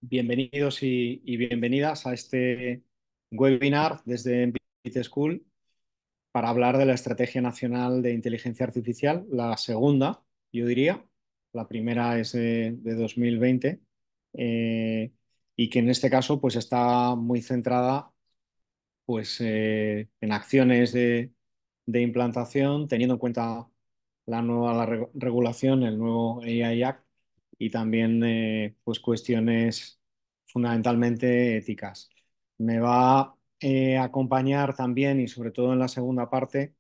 Bienvenidos y bienvenidas a este webinar desde Envite School para hablar de la Estrategia Nacional de Inteligencia Artificial, la segunda, yo diría. La primera es de 2020 eh, y que en este caso pues, está muy centrada en acciones de implantación, teniendo en cuenta la nueva regulación, el nuevo AI Act y también pues cuestiones fundamentalmente éticas. Me va a acompañar también y sobre todo en la segunda parte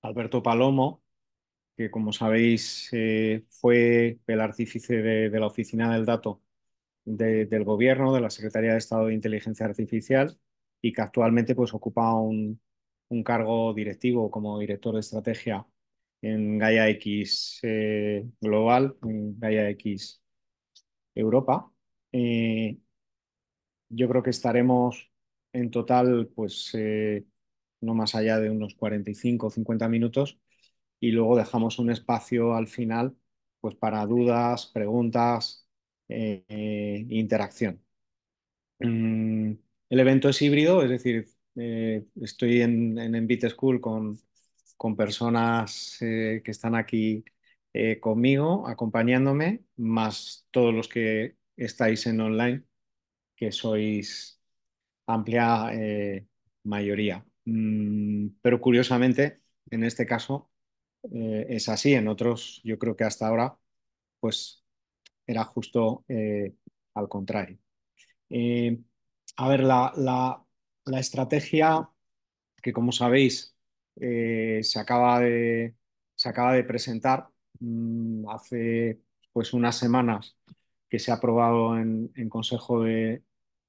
Alberto Palomo, que como sabéis fue el artífice de la Oficina del Dato del Gobierno, de la Secretaría de Estado de Inteligencia Artificial y que actualmente pues, ocupa un cargo directivo como director de estrategia en Gaia X Global, en Gaia X Europa. Eh, yo creo que estaremos en total no más allá de unos 45 o 50 minutos y luego dejamos un espacio al final pues, para dudas, preguntas, interacción. Mm, el evento es híbrido, es decir, estoy en Envite School con personas que están aquí conmigo, acompañándome, más todos los que estáis en online, que sois amplia mayoría. Pero curiosamente, en este caso, es así. En otros, yo creo que hasta ahora, pues era justo al contrario. Eh, a ver, la estrategia que, como sabéis, se acaba de presentar hace pues unas semanas que se ha aprobado en Consejo de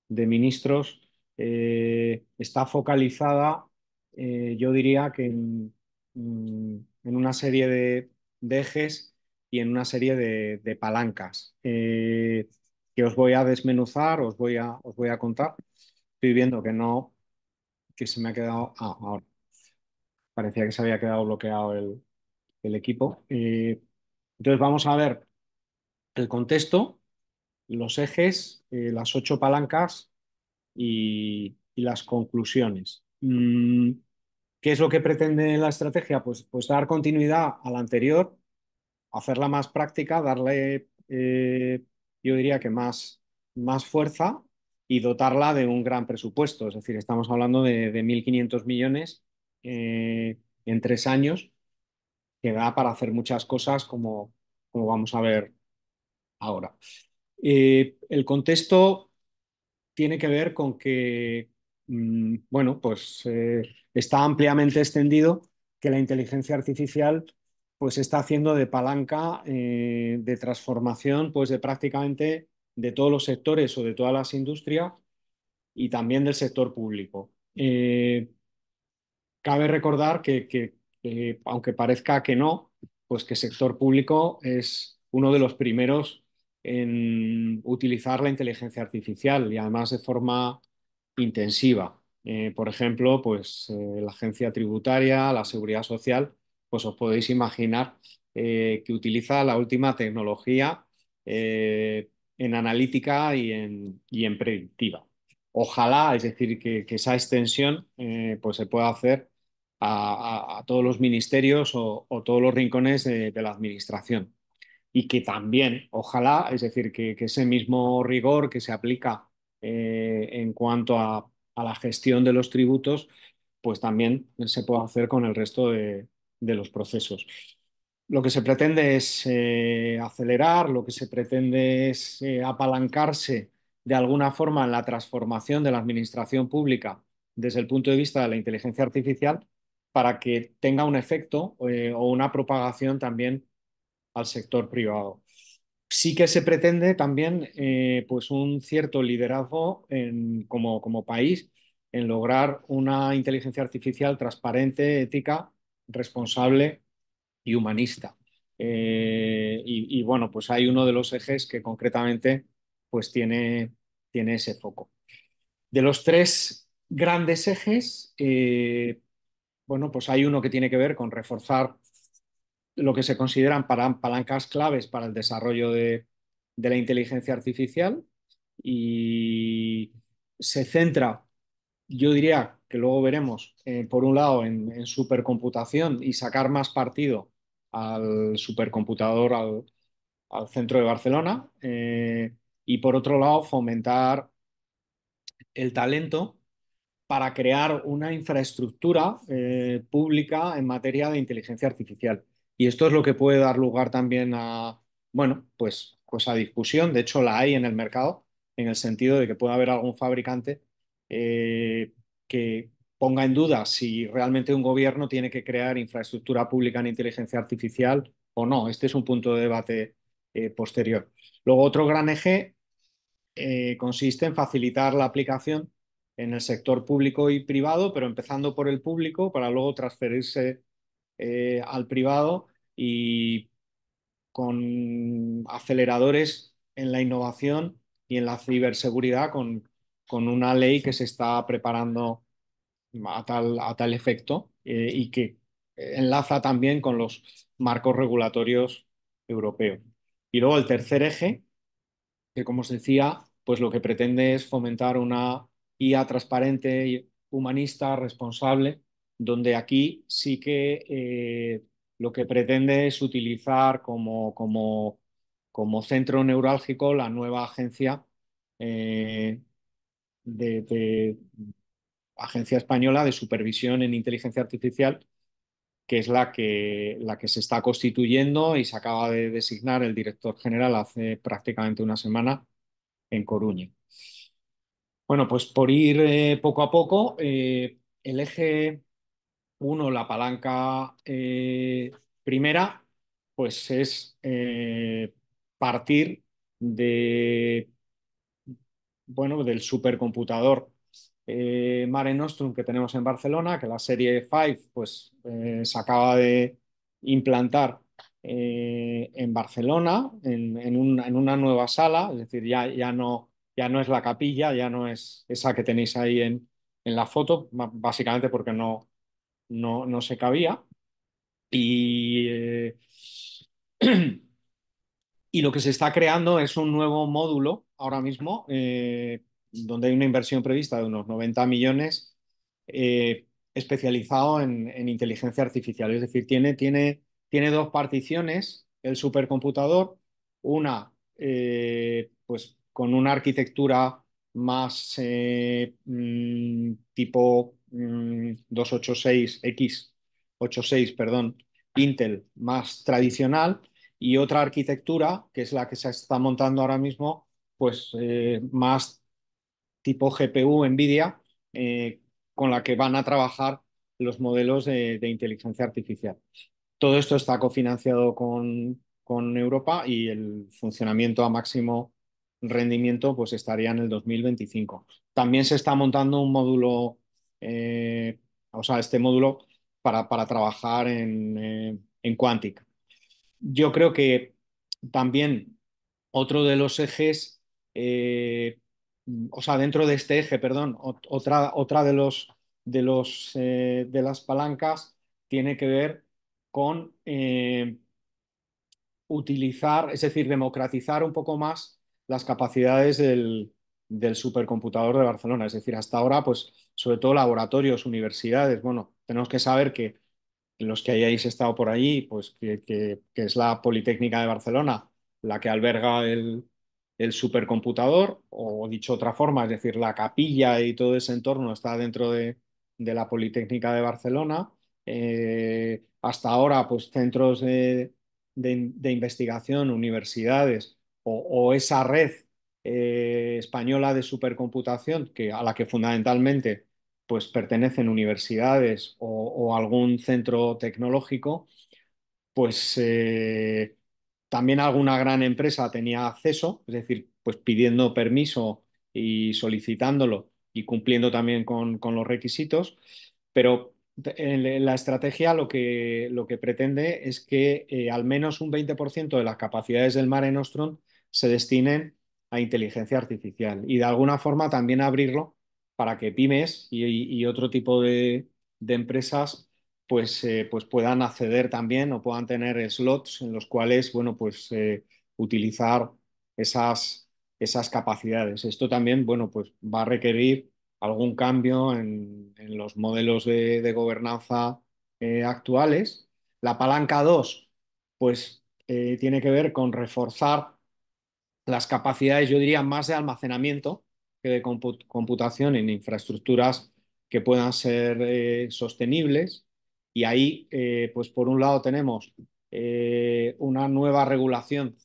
Ministros. Está focalizada, yo diría que en una serie de ejes y en una serie de palancas que os voy a desmenuzar, os voy a contar. Estoy viendo que no, que se me ha quedado. Ah, ahora. Parecía que se había quedado bloqueado el equipo. Entonces vamos a ver el contexto, los ejes, las 8 palancas y las conclusiones. ¿Qué es lo que pretende la estrategia? Pues dar continuidad a la anterior, hacerla más práctica, darle, yo diría que más fuerza y dotarla de un gran presupuesto. Es decir, estamos hablando de 1.500 millones en 3 años, que da para hacer muchas cosas como vamos a ver ahora. El contexto tiene que ver con que, bueno, está ampliamente extendido que la inteligencia artificial pues está haciendo de palanca de transformación pues de prácticamente de todos los sectores o de todas las industrias y también del sector público. Cabe recordar que, aunque parezca que no, pues que el sector público es uno de los primeros en utilizar la inteligencia artificial y además de forma intensiva. Por ejemplo, la agencia tributaria, la seguridad social, pues os podéis imaginar que utiliza la última tecnología en analítica y en predictiva. Ojalá, es decir, que esa extensión pues se pueda hacer a todos los ministerios o todos los rincones de la administración. Y que también, ojalá, es decir, que ese mismo rigor que se aplica en cuanto a la gestión de los tributos, pues también se pueda hacer con el resto de los procesos. Lo que se pretende es acelerar, lo que se pretende es apalancarse de alguna forma en la transformación de la administración pública desde el punto de vista de la inteligencia artificial para que tenga un efecto o una propagación también al sector privado. Sí que se pretende también pues un cierto liderazgo como país en lograr una inteligencia artificial transparente, ética, responsable y humanista. Bueno, pues hay uno de los ejes que concretamente pues tiene ese foco. De los tres grandes ejes, bueno, pues hay uno que tiene que ver con reforzar lo que se consideran palancas claves para el desarrollo de la inteligencia artificial. y se centra, yo diría que luego veremos, por un lado en supercomputación y sacar más partido al supercomputador, al centro de Barcelona, y por otro lado fomentar el talento para crear una infraestructura pública en materia de inteligencia artificial. Y esto es lo que puede dar lugar también a, bueno, pues a discusión. De hecho, la hay en el mercado, en el sentido de que puede haber algún fabricante eh, que ponga en duda si realmente un gobierno tiene que crear infraestructura pública en inteligencia artificial o no. Este es un punto de debate posterior. Luego, otro gran eje consiste en facilitar la aplicación en el sector público y privado, pero empezando por el público para luego transferirse al privado y con aceleradores en la innovación y en la ciberseguridad con una ley que se está preparando a tal efecto y que enlaza también con los marcos regulatorios europeos. Y luego el tercer eje que, como os decía, pues lo que pretende es fomentar una IA transparente, y humanista, responsable, donde aquí sí que lo que pretende es utilizar como centro neurálgico la nueva agencia eh, de Agencia Española de Supervisión en Inteligencia Artificial, que es la que se está constituyendo y se acaba de designar el director general hace prácticamente una semana en Coruña. Bueno, pues por ir poco a poco, el eje uno, la palanca primera, pues es partir de, bueno, del supercomputador Mare Nostrum que tenemos en Barcelona, que la serie 5 pues, se acaba de implantar en Barcelona, en una nueva sala, es decir, ya no es la capilla, ya no es esa que tenéis ahí en la foto, básicamente porque no se cabía. Y, y lo que se está creando es un nuevo módulo ahora mismo, donde hay una inversión prevista de unos 90 millones, especializado en inteligencia artificial. Es decir, tiene dos particiones el supercomputador, una pues con una arquitectura más tipo 286X, 86, perdón, Intel, más tradicional, y otra arquitectura, que es la que se está montando ahora mismo, pues más tipo GPU, NVIDIA, eh, con la que van a trabajar los modelos de inteligencia artificial. Todo esto está cofinanciado con Europa y el funcionamiento a máximo rendimiento pues estaría en el 2025. También se está montando un módulo, o sea, este módulo para trabajar en Quantic. Yo creo que también otro de los ejes, eh, o sea, dentro de este eje, perdón, otra de las palancas tiene que ver con utilizar, es decir, democratizar un poco más las capacidades del supercomputador de Barcelona. Es decir, hasta ahora, pues, sobre todo laboratorios, universidades, bueno, tenemos que saber que los que hayáis estado por allí, pues que es la Politécnica de Barcelona la que alberga el supercomputador, o dicho de otra forma, es decir, la capilla y todo ese entorno está dentro de la Politécnica de Barcelona. Hasta ahora, pues centros de investigación, universidades o esa red española de supercomputación a la que fundamentalmente pues pertenecen universidades o algún centro tecnológico, pues también alguna gran empresa tenía acceso, es decir, pues pidiendo permiso y solicitándolo y cumpliendo también con los requisitos, pero en la estrategia lo que pretende es que al menos un 20% de las capacidades del Mare Nostrum se destinen a inteligencia artificial y de alguna forma también abrirlo para que pymes y otro tipo de empresas pues puedan acceder también o puedan tener slots en los cuales, bueno, pues utilizar esas, esas capacidades. Esto también, bueno, pues va a requerir algún cambio en los modelos de gobernanza actuales. La palanca 2 pues tiene que ver con reforzar las capacidades, yo diría, más de almacenamiento que de computación en infraestructuras que puedan ser sostenibles. Y ahí, pues por un lado tenemos una nueva regulación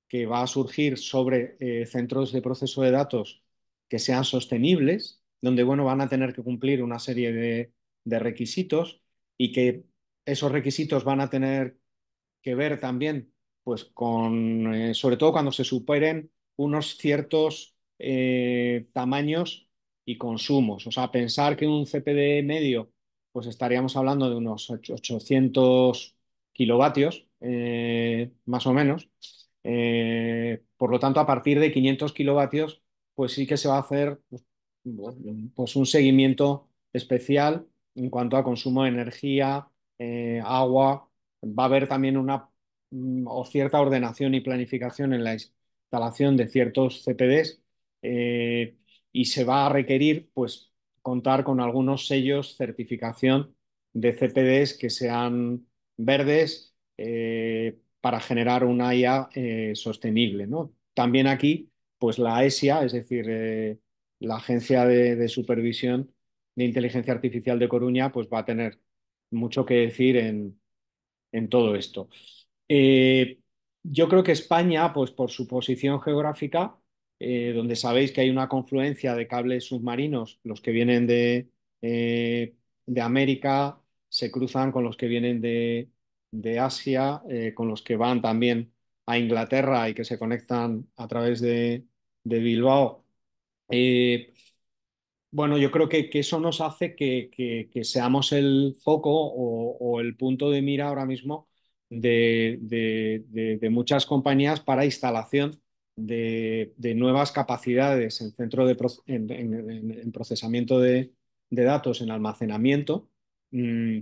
que va a surgir sobre centros de proceso de datos que sean sostenibles, donde bueno, van a tener que cumplir una serie de requisitos y que esos requisitos van a tener que ver también, pues, con, sobre todo cuando se superen unos ciertos tamaños y consumos. O sea, pensar que un CPD medio, pues estaríamos hablando de unos 800 kilovatios, más o menos. Por lo tanto, a partir de 500 kilovatios, pues sí que se va a hacer pues, un seguimiento especial en cuanto a consumo de energía, agua. Va a haber también una o cierta ordenación y planificación en la instalación de ciertos CPDs y se va a requerir pues, contar con algunos sellos certificación de CPDs que sean verdes para generar una IA sostenible, ¿no? También aquí, pues la ESIA, es decir, la Agencia de Supervisión de Inteligencia Artificial de Coruña, pues va a tener mucho que decir en todo esto. Eh, yo creo que España, pues por su posición geográfica, donde sabéis que hay una confluencia de cables submarinos, los que vienen de América se cruzan con los que vienen de Asia, con los que van también a Inglaterra y que se conectan a través de Bilbao. Eh, bueno, yo creo que eso nos hace que seamos el foco o el punto de mira ahora mismo de muchas compañías para instalación de nuevas capacidades en centro en procesamiento de datos, en almacenamiento. Mm,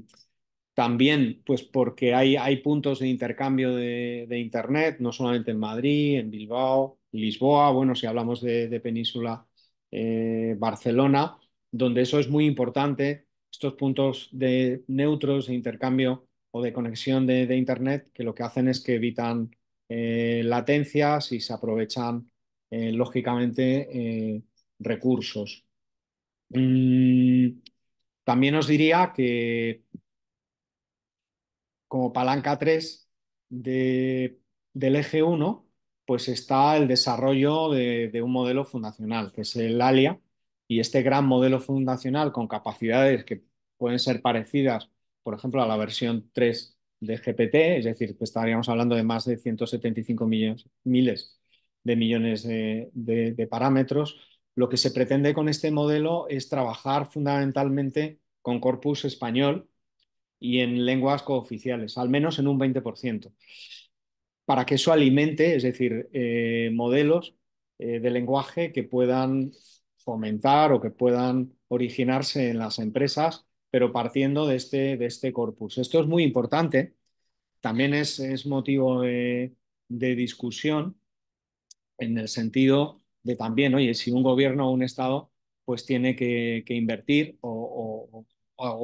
También, pues porque hay puntos de intercambio de Internet, no solamente en Madrid, en Bilbao, Lisboa, bueno, si hablamos de península, Barcelona, donde eso es muy importante, estos puntos de neutros de intercambio o de conexión de Internet, que lo que hacen es que evitan latencias y se aprovechan, lógicamente, recursos. Mm, También os diría que como palanca 3 del eje uno, pues está el desarrollo de un modelo fundacional, que es el ALIA, y este gran modelo fundacional con capacidades que pueden ser parecidas, por ejemplo, a la versión 3 de GPT, es decir, que estaríamos hablando de más de 175 miles de millones de parámetros. Lo que se pretende con este modelo es trabajar fundamentalmente con corpus español y en lenguas cooficiales, al menos en un 20%, para que eso alimente, es decir, modelos de lenguaje que puedan fomentar o que puedan originarse en las empresas, pero partiendo de este corpus. Esto es muy importante, también es motivo de discusión en el sentido de también, oye, si un gobierno o un Estado pues tiene que invertir o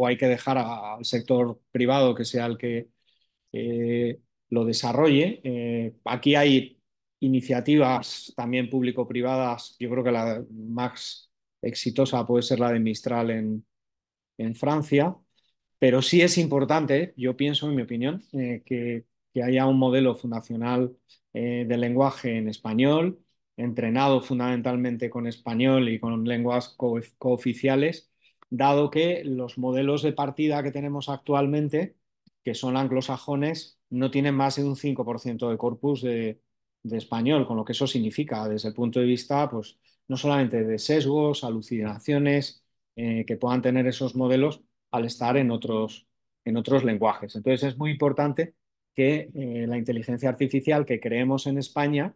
hay que dejar al sector privado que sea el que lo desarrolle. Aquí hay iniciativas también público-privadas. Yo creo que la más exitosa puede ser la de Mistral en Francia, pero sí es importante, yo pienso, en mi opinión, que haya un modelo fundacional de lenguaje en español, entrenado fundamentalmente con español y con lenguas cooficiales, dado que los modelos de partida que tenemos actualmente, que son anglosajones, no tienen más de un 5% de corpus de español, con lo que eso significa desde el punto de vista, pues, no solamente de sesgos, alucinaciones que puedan tener esos modelos al estar en otros lenguajes. Entonces es muy importante que la inteligencia artificial que creemos en España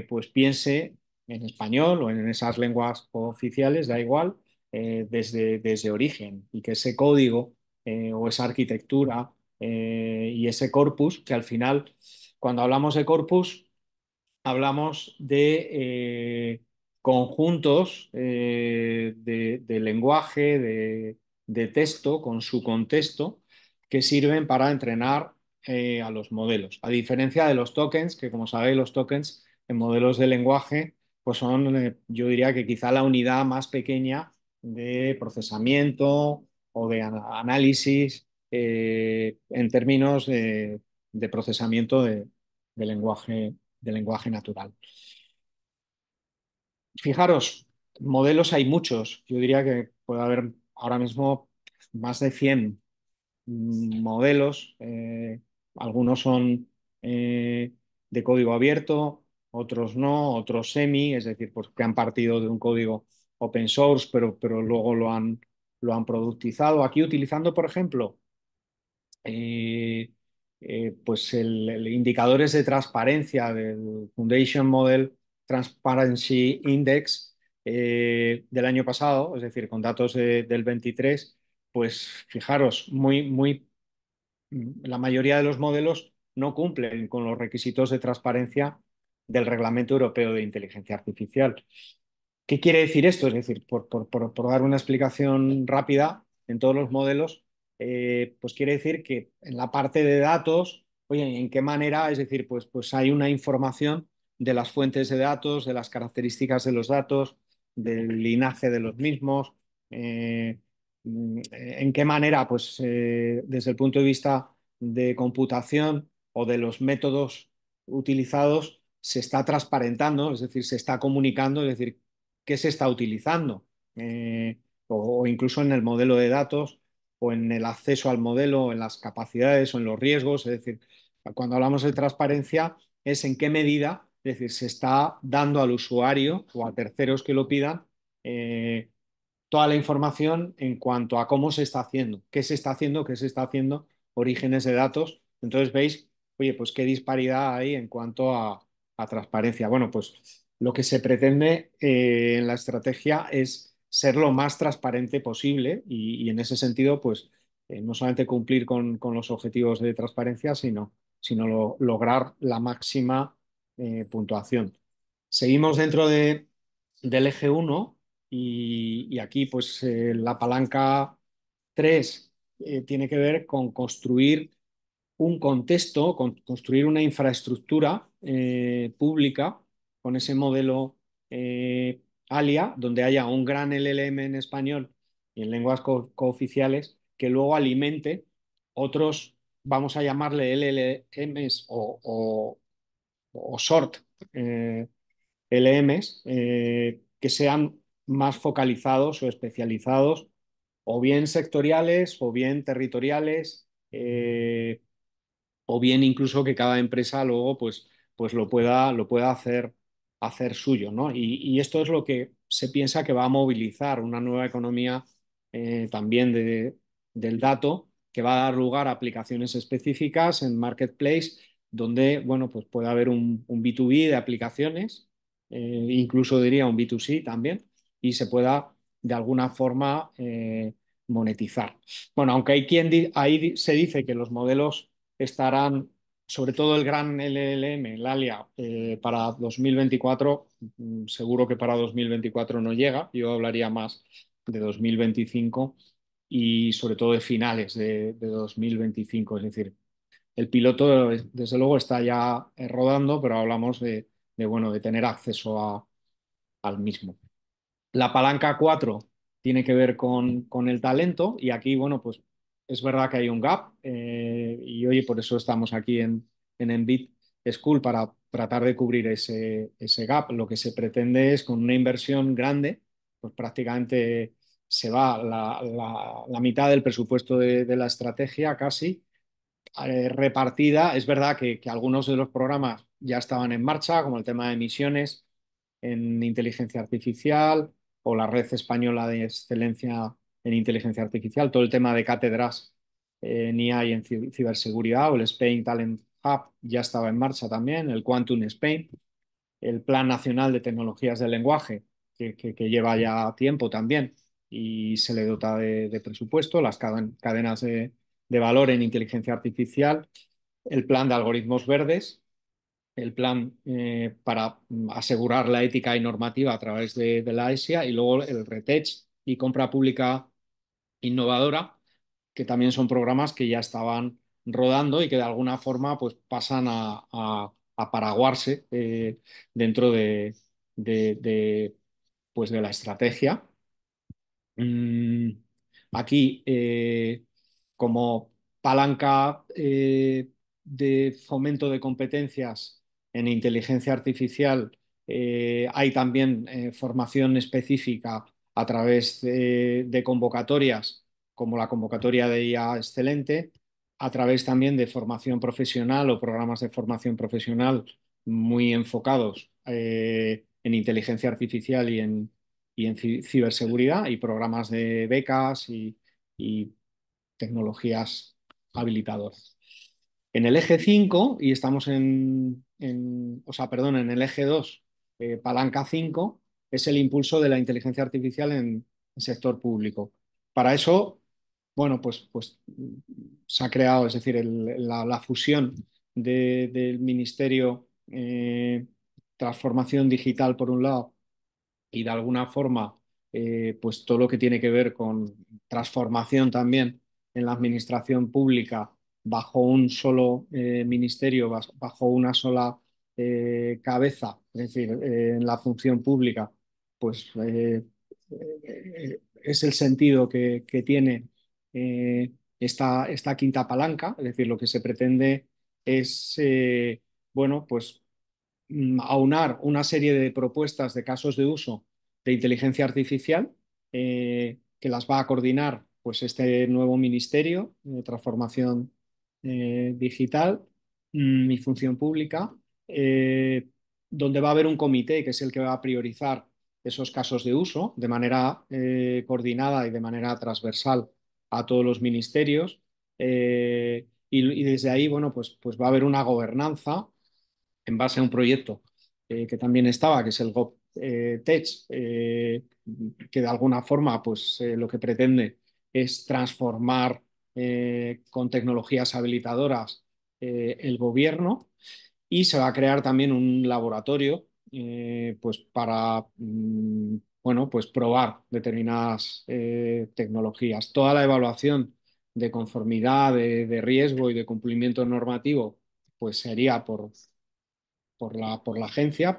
pues piense en español o en esas lenguas oficiales, da igual, desde origen y que ese código o esa arquitectura y ese corpus, que al final, cuando hablamos de corpus, hablamos de conjuntos de lenguaje, de texto con su contexto, que sirven para entrenar a los modelos. A diferencia de los tokens, que como sabéis, los tokens en modelos de lenguaje pues son, yo diría que quizá la unidad más pequeña de procesamiento o de análisis en términos de procesamiento de lenguaje natural. Fijaros, modelos hay muchos. Yo diría que puede haber ahora mismo más de 100 modelos. Algunos son de código abierto, otros no, otros semi, es decir, pues, que han partido de un código open source, pero luego lo han productizado. Aquí utilizando, por ejemplo, eh, pues indicadores de transparencia del Foundation Model Transparency Index del año pasado, es decir, con datos del 23, pues fijaros, la mayoría de los modelos no cumplen con los requisitos de transparencia del Reglamento Europeo de Inteligencia Artificial. ¿Qué quiere decir esto? Es decir, por dar una explicación rápida, en todos los modelos, pues quiere decir que en la parte de datos, oye, ¿en qué manera? Es decir, pues hay una información de las fuentes de datos, de las características de los datos, del linaje de los mismos, en qué manera, pues desde el punto de vista de computación o de los métodos utilizados, se está transparentando, es decir, se está comunicando, es decir, qué se está utilizando, o incluso en el modelo de datos, o en el acceso al modelo, en las capacidades o en los riesgos. Es decir, cuando hablamos de transparencia, es en qué medida, es decir, se está dando al usuario o a terceros que lo pidan toda la información en cuanto a cómo se está haciendo, qué se está haciendo, qué se está haciendo, orígenes de datos. Entonces veis, oye, pues qué disparidad hay en cuanto a transparencia. Bueno, pues lo que se pretende en la estrategia es ser lo más transparente posible y en ese sentido, pues no solamente cumplir con los objetivos de transparencia, sino lograr la máxima puntuación. Seguimos dentro del eje uno y aquí pues la palanca 3 tiene que ver con construir un contexto, con construir una infraestructura pública con ese modelo ALIA, donde haya un gran LLM en español y en lenguas cooficiales que luego alimente otros, vamos a llamarle LLMs o SORT LMs que sean más focalizados o especializados, o bien sectoriales, o bien territoriales, o bien incluso que cada empresa luego pues lo pueda hacer suyo, ¿no? Y esto es lo que se piensa que va a movilizar una nueva economía también del dato, que va a dar lugar a aplicaciones específicas en Marketplace, donde, bueno, pues puede haber un B2B de aplicaciones, incluso diría un B2C también, y se pueda de alguna forma monetizar. Bueno, aunque hay ahí se dice que los modelos estarán, sobre todo el gran LLM, el ALIA, para 2024, seguro que para 2024 no llega, yo hablaría más de 2025 y sobre todo de finales de 2025, es decir, el piloto desde luego está ya rodando, pero hablamos bueno, de tener acceso al mismo. La palanca 4 tiene que ver con el talento y aquí, bueno, pues es verdad que hay un gap y oye, por eso estamos aquí en Envid School para tratar de cubrir ese gap. Lo que se pretende es con una inversión grande, pues prácticamente se va la mitad del presupuesto de la estrategia casi repartida. Es verdad que algunos de los programas ya estaban en marcha, como el tema de emisiones en inteligencia artificial o la Red Española de Excelencia en Inteligencia Artificial, todo el tema de cátedras en IA y en ciberseguridad, o el Spain Talent Hub ya estaba en marcha también, el Quantum Spain, el Plan Nacional de Tecnologías del Lenguaje, que lleva ya tiempo también y se le dota de presupuesto, las cadenas de valor en inteligencia artificial, el plan de algoritmos verdes el plan para asegurar la ética y normativa a través de la ESIA, y luego el RETECH y compra pública innovadora, que también son programas que ya estaban rodando y que de alguna forma pues, pasan a paraguarse dentro de, pues, de la estrategia. Mm, Aquí, como palanca de fomento de competencias en inteligencia artificial, hay también formación específica a través de convocatorias, como la convocatoria de IA Excelente, a través también de formación profesional o programas de formación profesional muy enfocados en inteligencia artificial y en ciberseguridad, y programas de becas y tecnologías habilitadoras. En el eje 5 y estamos o sea, perdón, en el eje 2 palanca 5 es el impulso de la inteligencia artificial en el sector público. Para eso, bueno, pues se ha creado, es decir, la fusión del Ministerio Transformación Digital por un lado, y de alguna forma pues todo lo que tiene que ver con transformación también en la administración pública bajo un solo ministerio, bajo una sola cabeza, es decir, en la función pública, pues es el sentido que tiene esta quinta palanca. Es decir, lo que se pretende es, bueno, pues aunar una serie de propuestas de casos de uso de inteligencia artificial que las va a coordinar pues este nuevo ministerio de transformación digital y función pública, donde va a haber un comité que es el que va a priorizar esos casos de uso de manera coordinada y de manera transversal a todos los ministerios. Y desde ahí, bueno, pues va a haber una gobernanza en base a un proyecto que también estaba, que es el GovTech, que de alguna forma pues, lo que pretende es transformar con tecnologías habilitadoras el gobierno, y se va a crear también un laboratorio pues para bueno, pues probar determinadas tecnologías. Toda la evaluación de conformidad, de riesgo y de cumplimiento normativo pues sería por la agencia,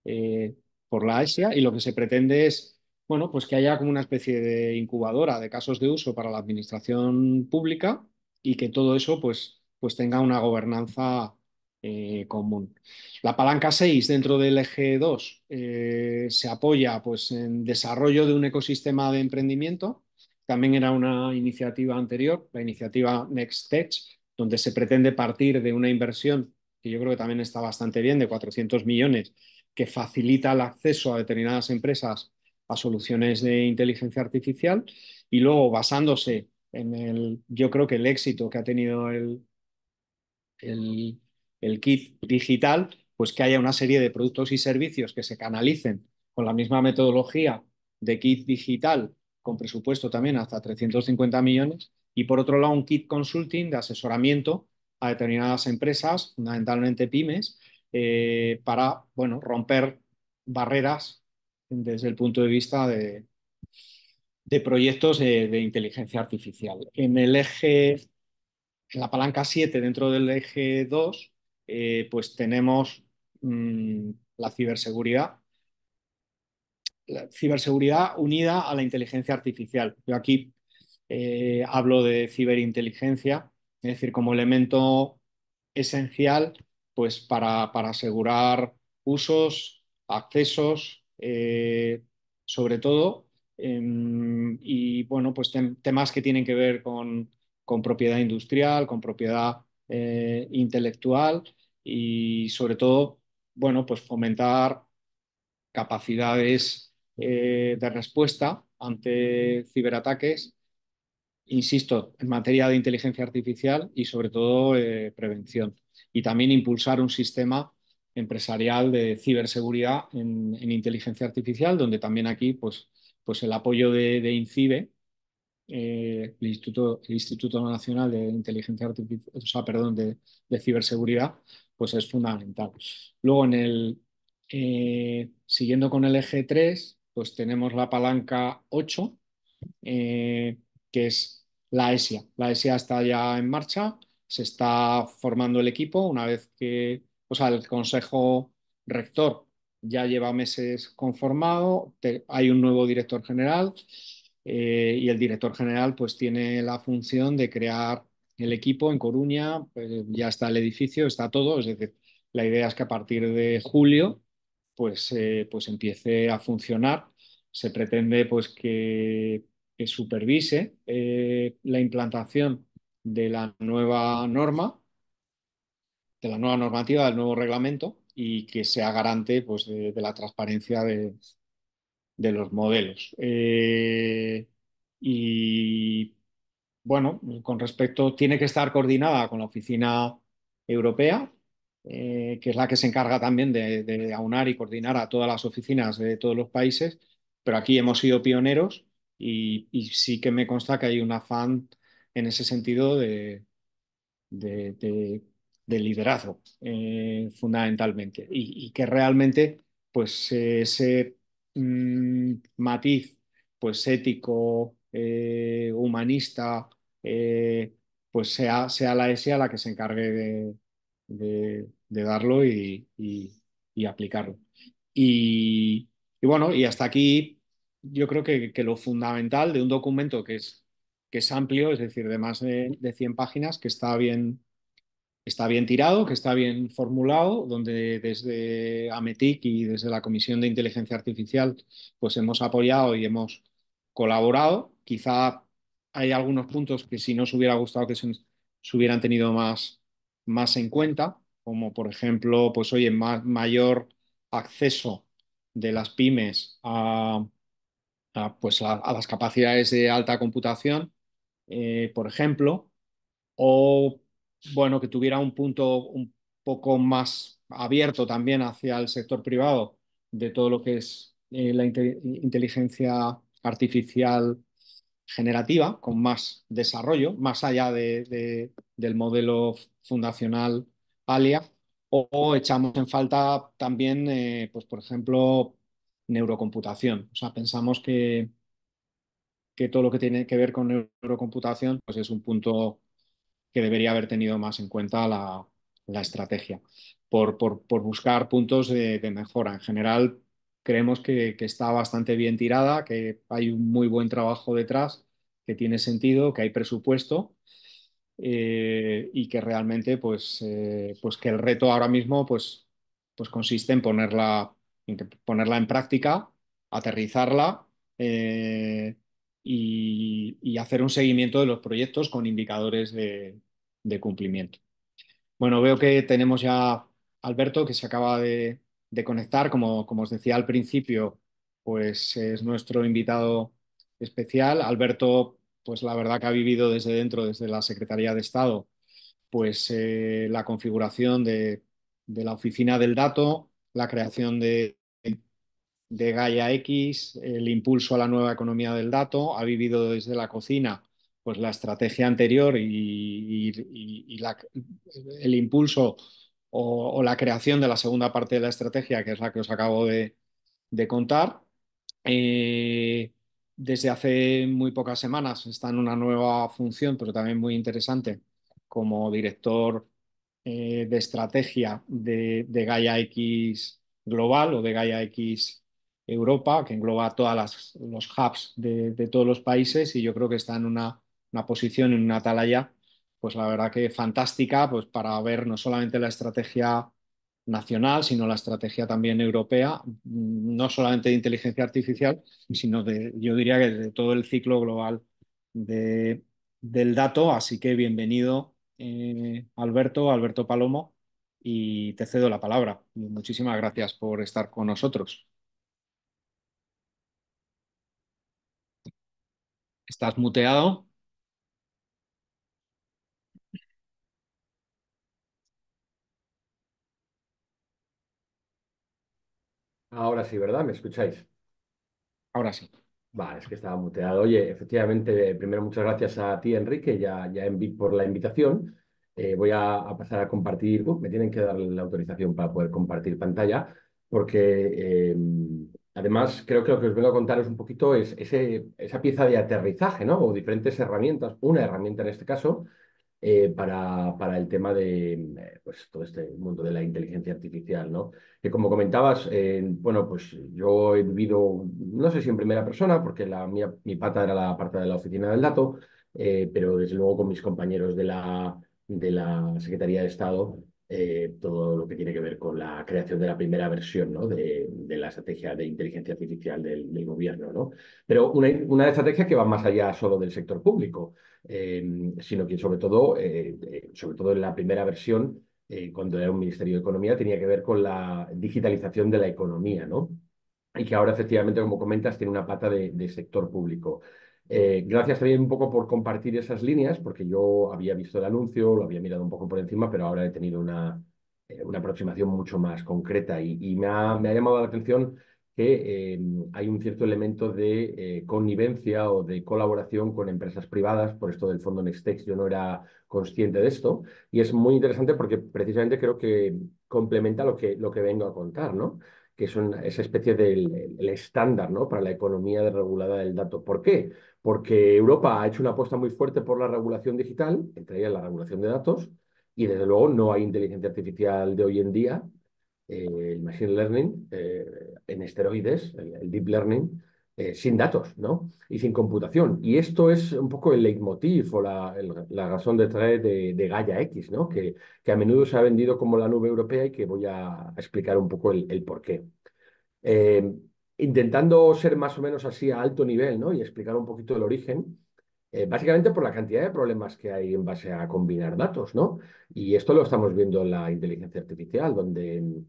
eh, por la ASIA, y lo que se pretende es, bueno, pues que haya como una especie de incubadora de casos de uso para la administración pública, y que todo eso pues tenga una gobernanza común. La palanca 6 dentro del eje 2 se apoya pues en desarrollo de un ecosistema de emprendimiento. También era una iniciativa anterior, la iniciativa Next Tech, donde se pretende partir de una inversión que yo creo que también está bastante bien, de 400 millones, que facilita el acceso a determinadas empresas a soluciones de inteligencia artificial, y luego basándose yo creo que el éxito que ha tenido el, el kit digital, pues que haya una serie de productos y servicios que se canalicen con la misma metodología de kit digital, con presupuesto también hasta 350 millones, y por otro lado un kit consulting de asesoramiento a determinadas empresas, fundamentalmente pymes, para bueno, romper barreras desde el punto de vista de proyectos de inteligencia artificial. En la palanca 7 dentro del eje 2, pues tenemos la ciberseguridad. La ciberseguridad unida a la inteligencia artificial. Yo aquí hablo de ciberinteligencia, es decir, como elemento esencial pues, para asegurar usos, accesos, sobre todo, y bueno, pues temas que tienen que ver con propiedad industrial, con propiedad intelectual, y sobre todo, bueno, pues fomentar capacidades de respuesta ante ciberataques, insisto, en materia de inteligencia artificial y sobre todo prevención. Y también impulsar un sistema empresarial de ciberseguridad en inteligencia artificial, donde también aquí pues el apoyo de INCIBE, el Instituto Nacional de Inteligencia Artificial, o sea, perdón, de Ciberseguridad, pues es fundamental. Luego siguiendo con el eje 3 pues tenemos la palanca 8 eh, que es la ESIA. La ESIA está ya en marcha, se está formando el equipo una vez que, o sea, el Consejo Rector ya lleva meses conformado, hay un nuevo director general y el director general pues tiene la función de crear el equipo en Coruña, ya está el edificio, está todo, es decir, la idea es que a partir de julio pues empiece a funcionar. Se pretende pues que supervise la implantación de la nueva norma, de la nueva normativa, del nuevo reglamento y que sea garante pues, de la transparencia de los modelos. Y bueno, con respecto, tiene que estar coordinada con la Oficina Europea, que es la que se encarga también de aunar y coordinar a todas las oficinas de todos los países, pero aquí hemos sido pioneros y sí que me consta que hay un afán en ese sentido de, de- de liderazgo, fundamentalmente, y que realmente, pues, ese matiz, pues, ético, humanista, pues sea la ESIA la que se encargue de darlo y aplicarlo. Y bueno, y hasta aquí yo creo que lo fundamental de un documento que es amplio, es decir, de más de 100 páginas, que está bien tirado, que está bien formulado, donde desde AMETIC y desde la Comisión de Inteligencia Artificial pues hemos apoyado y hemos colaborado. Quizá hay algunos puntos que si nos hubiera gustado que se hubieran tenido más en cuenta, como por ejemplo, pues oye, mayor acceso de las pymes a las capacidades de alta computación, por ejemplo, o bueno, que tuviera un punto un poco más abierto también hacia el sector privado de todo lo que es la inteligencia artificial generativa, con más desarrollo, más allá del modelo fundacional ALIA, o echamos en falta también, pues por ejemplo, neurocomputación. O sea, pensamos que todo lo que tiene que ver con neurocomputación pues es un punto que debería haber tenido más en cuenta la estrategia, por buscar puntos de mejora. En general, creemos que está bastante bien tirada, que hay un muy buen trabajo detrás, que tiene sentido, que hay presupuesto y que realmente pues que el reto ahora mismo pues consiste en ponerla en práctica, aterrizarla y hacer un seguimiento de los proyectos con indicadores de cumplimiento. Bueno, veo que tenemos ya a Alberto que se acaba de conectar. Como os decía al principio, pues es nuestro invitado especial. Alberto, pues la verdad que ha vivido desde dentro, desde la Secretaría de Estado, pues la configuración de la oficina del dato, la creación de Gaia X, el impulso a la nueva economía del dato, ha vivido desde la cocina pues la estrategia anterior y el impulso o la creación de la segunda parte de la estrategia, que es la que os acabo de contar. Eh, Desde hace muy pocas semanas está en una nueva función, pero también muy interesante, como director de estrategia de Gaia X Global o de Gaia X Europa, que engloba todos los hubs de todos los países y yo creo que está en una posición, en una atalaya, pues la verdad que fantástica, pues para ver no solamente la estrategia nacional, sino la estrategia también europea, no solamente de inteligencia artificial, sino yo diría que de todo el ciclo global de, del dato. Así que bienvenido, Alberto Palomo, y te cedo la palabra. Muchísimas gracias por estar con nosotros. ¿Estás muteado? Ahora sí, ¿verdad? ¿Me escucháis? Ahora sí. Vale, es que estaba muteado. Oye, efectivamente, primero muchas gracias a ti, Enrique, por la invitación. Voy a pasar a compartir, me tienen que dar la autorización para poder compartir pantalla, porque además creo que lo que os vengo a contar es un poquito esa pieza de aterrizaje, ¿no? O diferentes herramientas, una herramienta en este caso, para el tema de pues, todo este mundo de la inteligencia artificial, ¿no? Que como comentabas, bueno, pues yo he vivido, no sé si en primera persona, porque mi pata era la parte de la oficina del dato, pero desde luego con mis compañeros de la Secretaría de Estado, todo lo que tiene que ver con la creación de la primera versión, ¿no? de la estrategia de inteligencia artificial del gobierno, ¿no? Pero una estrategia que va más allá solo del sector público, sino que sobre todo en la primera versión, cuando era un Ministerio de Economía, tenía que ver con la digitalización de la economía, ¿no? Y que ahora efectivamente, como comentas, tiene una pata de sector público. Gracias también un poco por compartir esas líneas, porque yo había visto el anuncio, lo había mirado un poco por encima, pero ahora he tenido una aproximación mucho más concreta y me ha llamado la atención que hay un cierto elemento de connivencia o de colaboración con empresas privadas por esto del fondo Nextex. Yo no era consciente de esto y es muy interesante porque precisamente creo que complementa lo que vengo a contar, ¿no? Que es esa especie del el estándar, ¿no? Para la economía regulada del dato. ¿Por qué? Porque Europa ha hecho una apuesta muy fuerte por la regulación digital, entre ellas la regulación de datos, y desde luego no hay inteligencia artificial de hoy en día, el machine learning en esteroides, el deep learning, sin datos, ¿no? Y sin computación. Y esto es un poco el leitmotiv o la razón de traer de Gaia X, ¿no? Que a menudo se ha vendido como la nube europea y que voy a explicar un poco el porqué. Eh, Intentando ser más o menos así a alto nivel, ¿no? Y explicar un poquito el origen, básicamente por la cantidad de problemas que hay en base a combinar datos, ¿no? Y esto lo estamos viendo en la inteligencia artificial, donde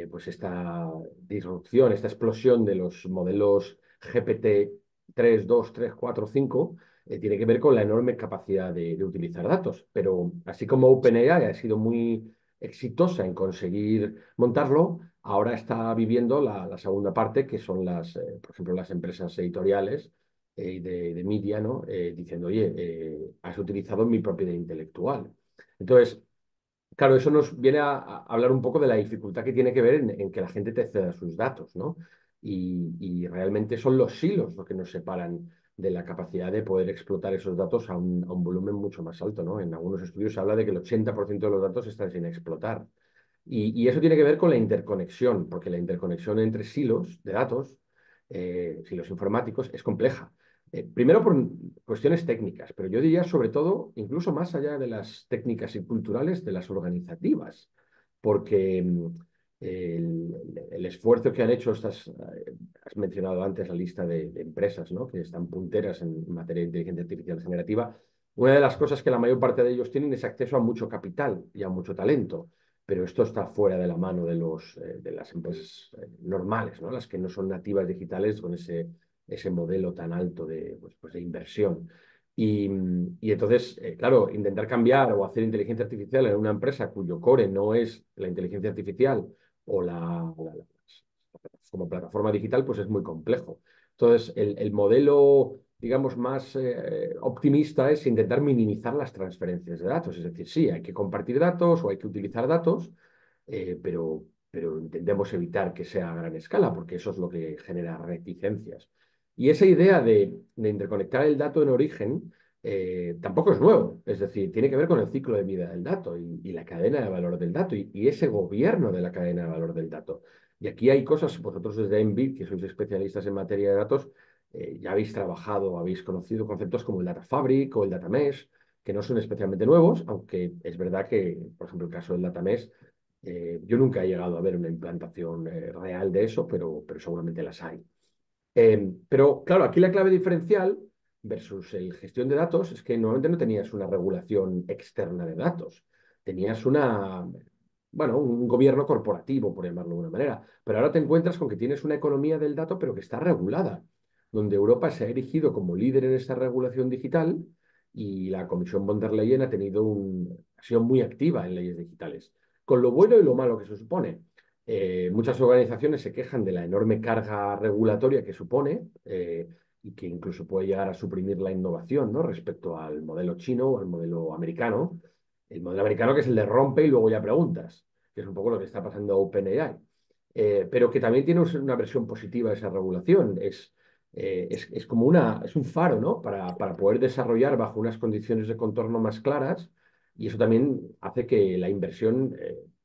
pues esta disrupción, esta explosión de los modelos GPT 3, 2, 3, 4, 5, tiene que ver con la enorme capacidad de utilizar datos. Pero así como OpenAI ha sido muy exitosa en conseguir montarlo, ahora está viviendo la segunda parte, que son por ejemplo, las empresas editoriales de media, ¿no? Diciendo, oye, has utilizado mi propiedad intelectual. Entonces, claro, eso nos viene a hablar un poco de la dificultad que tiene que ver en que la gente te ceda sus datos, ¿no? Y realmente son los silos los que nos separan de la capacidad de poder explotar esos datos a un volumen mucho más alto, ¿no? En algunos estudios se habla de que el 80% de los datos están sin explotar. Y eso tiene que ver con la interconexión, porque la interconexión entre silos de datos, silos informáticos, es compleja. Primero por cuestiones técnicas, pero yo diría sobre todo, incluso más allá de las técnicas y culturales, de las organizativas, porque el esfuerzo que han hecho has mencionado antes la lista de empresas, ¿no? Que están punteras en materia de inteligencia artificial generativa. Una de las cosas que la mayor parte de ellos tienen es acceso a mucho capital y a mucho talento, pero esto está fuera de la mano de las empresas normales, ¿no? Las que no son nativas digitales con ese modelo tan alto de inversión. Y entonces, claro, intentar cambiar o hacer inteligencia artificial en una empresa cuyo core no es la inteligencia artificial o como plataforma digital, pues es muy complejo. Entonces, el modelo, digamos, más optimista es intentar minimizar las transferencias de datos. Es decir, sí, hay que compartir datos o hay que utilizar datos, pero intentemos evitar que sea a gran escala, porque eso es lo que genera reticencias. Y esa idea de interconectar el dato en origen tampoco es nuevo. Es decir, tiene que ver con el ciclo de vida del dato y la cadena de valor del dato y ese gobierno de la cadena de valor del dato. Y aquí hay cosas, vosotros desde Envid, que sois especialistas en materia de datos, ya habéis trabajado, habéis conocido conceptos como el Data Fabric o el Data Mesh, que no son especialmente nuevos, aunque es verdad que, por ejemplo, el caso del Data Mesh, yo nunca he llegado a ver una implantación real de eso, pero seguramente las hay. Pero claro, aquí la clave diferencial versus el gestión de datos es que normalmente no tenías una regulación externa de datos, tenías bueno, un gobierno corporativo, por llamarlo de una manera, pero ahora te encuentras con que tienes una economía del dato, pero que está regulada, donde Europa se ha erigido como líder en esta regulación digital y la Comisión von der Leyen ha sido muy activa en leyes digitales, con lo bueno y lo malo que se supone. Muchas organizaciones se quejan de la enorme carga regulatoria que supone y que incluso puede llegar a suprimir la innovación, ¿no? Respecto al modelo chino o al modelo americano. El modelo americano que es el de rompe y luego ya preguntas, que es un poco lo que está pasando a OpenAI. Pero que también tiene una versión positiva de esa regulación. Es como es un faro, ¿no? Para poder desarrollar bajo unas condiciones de contorno más claras y eso también hace que la inversión,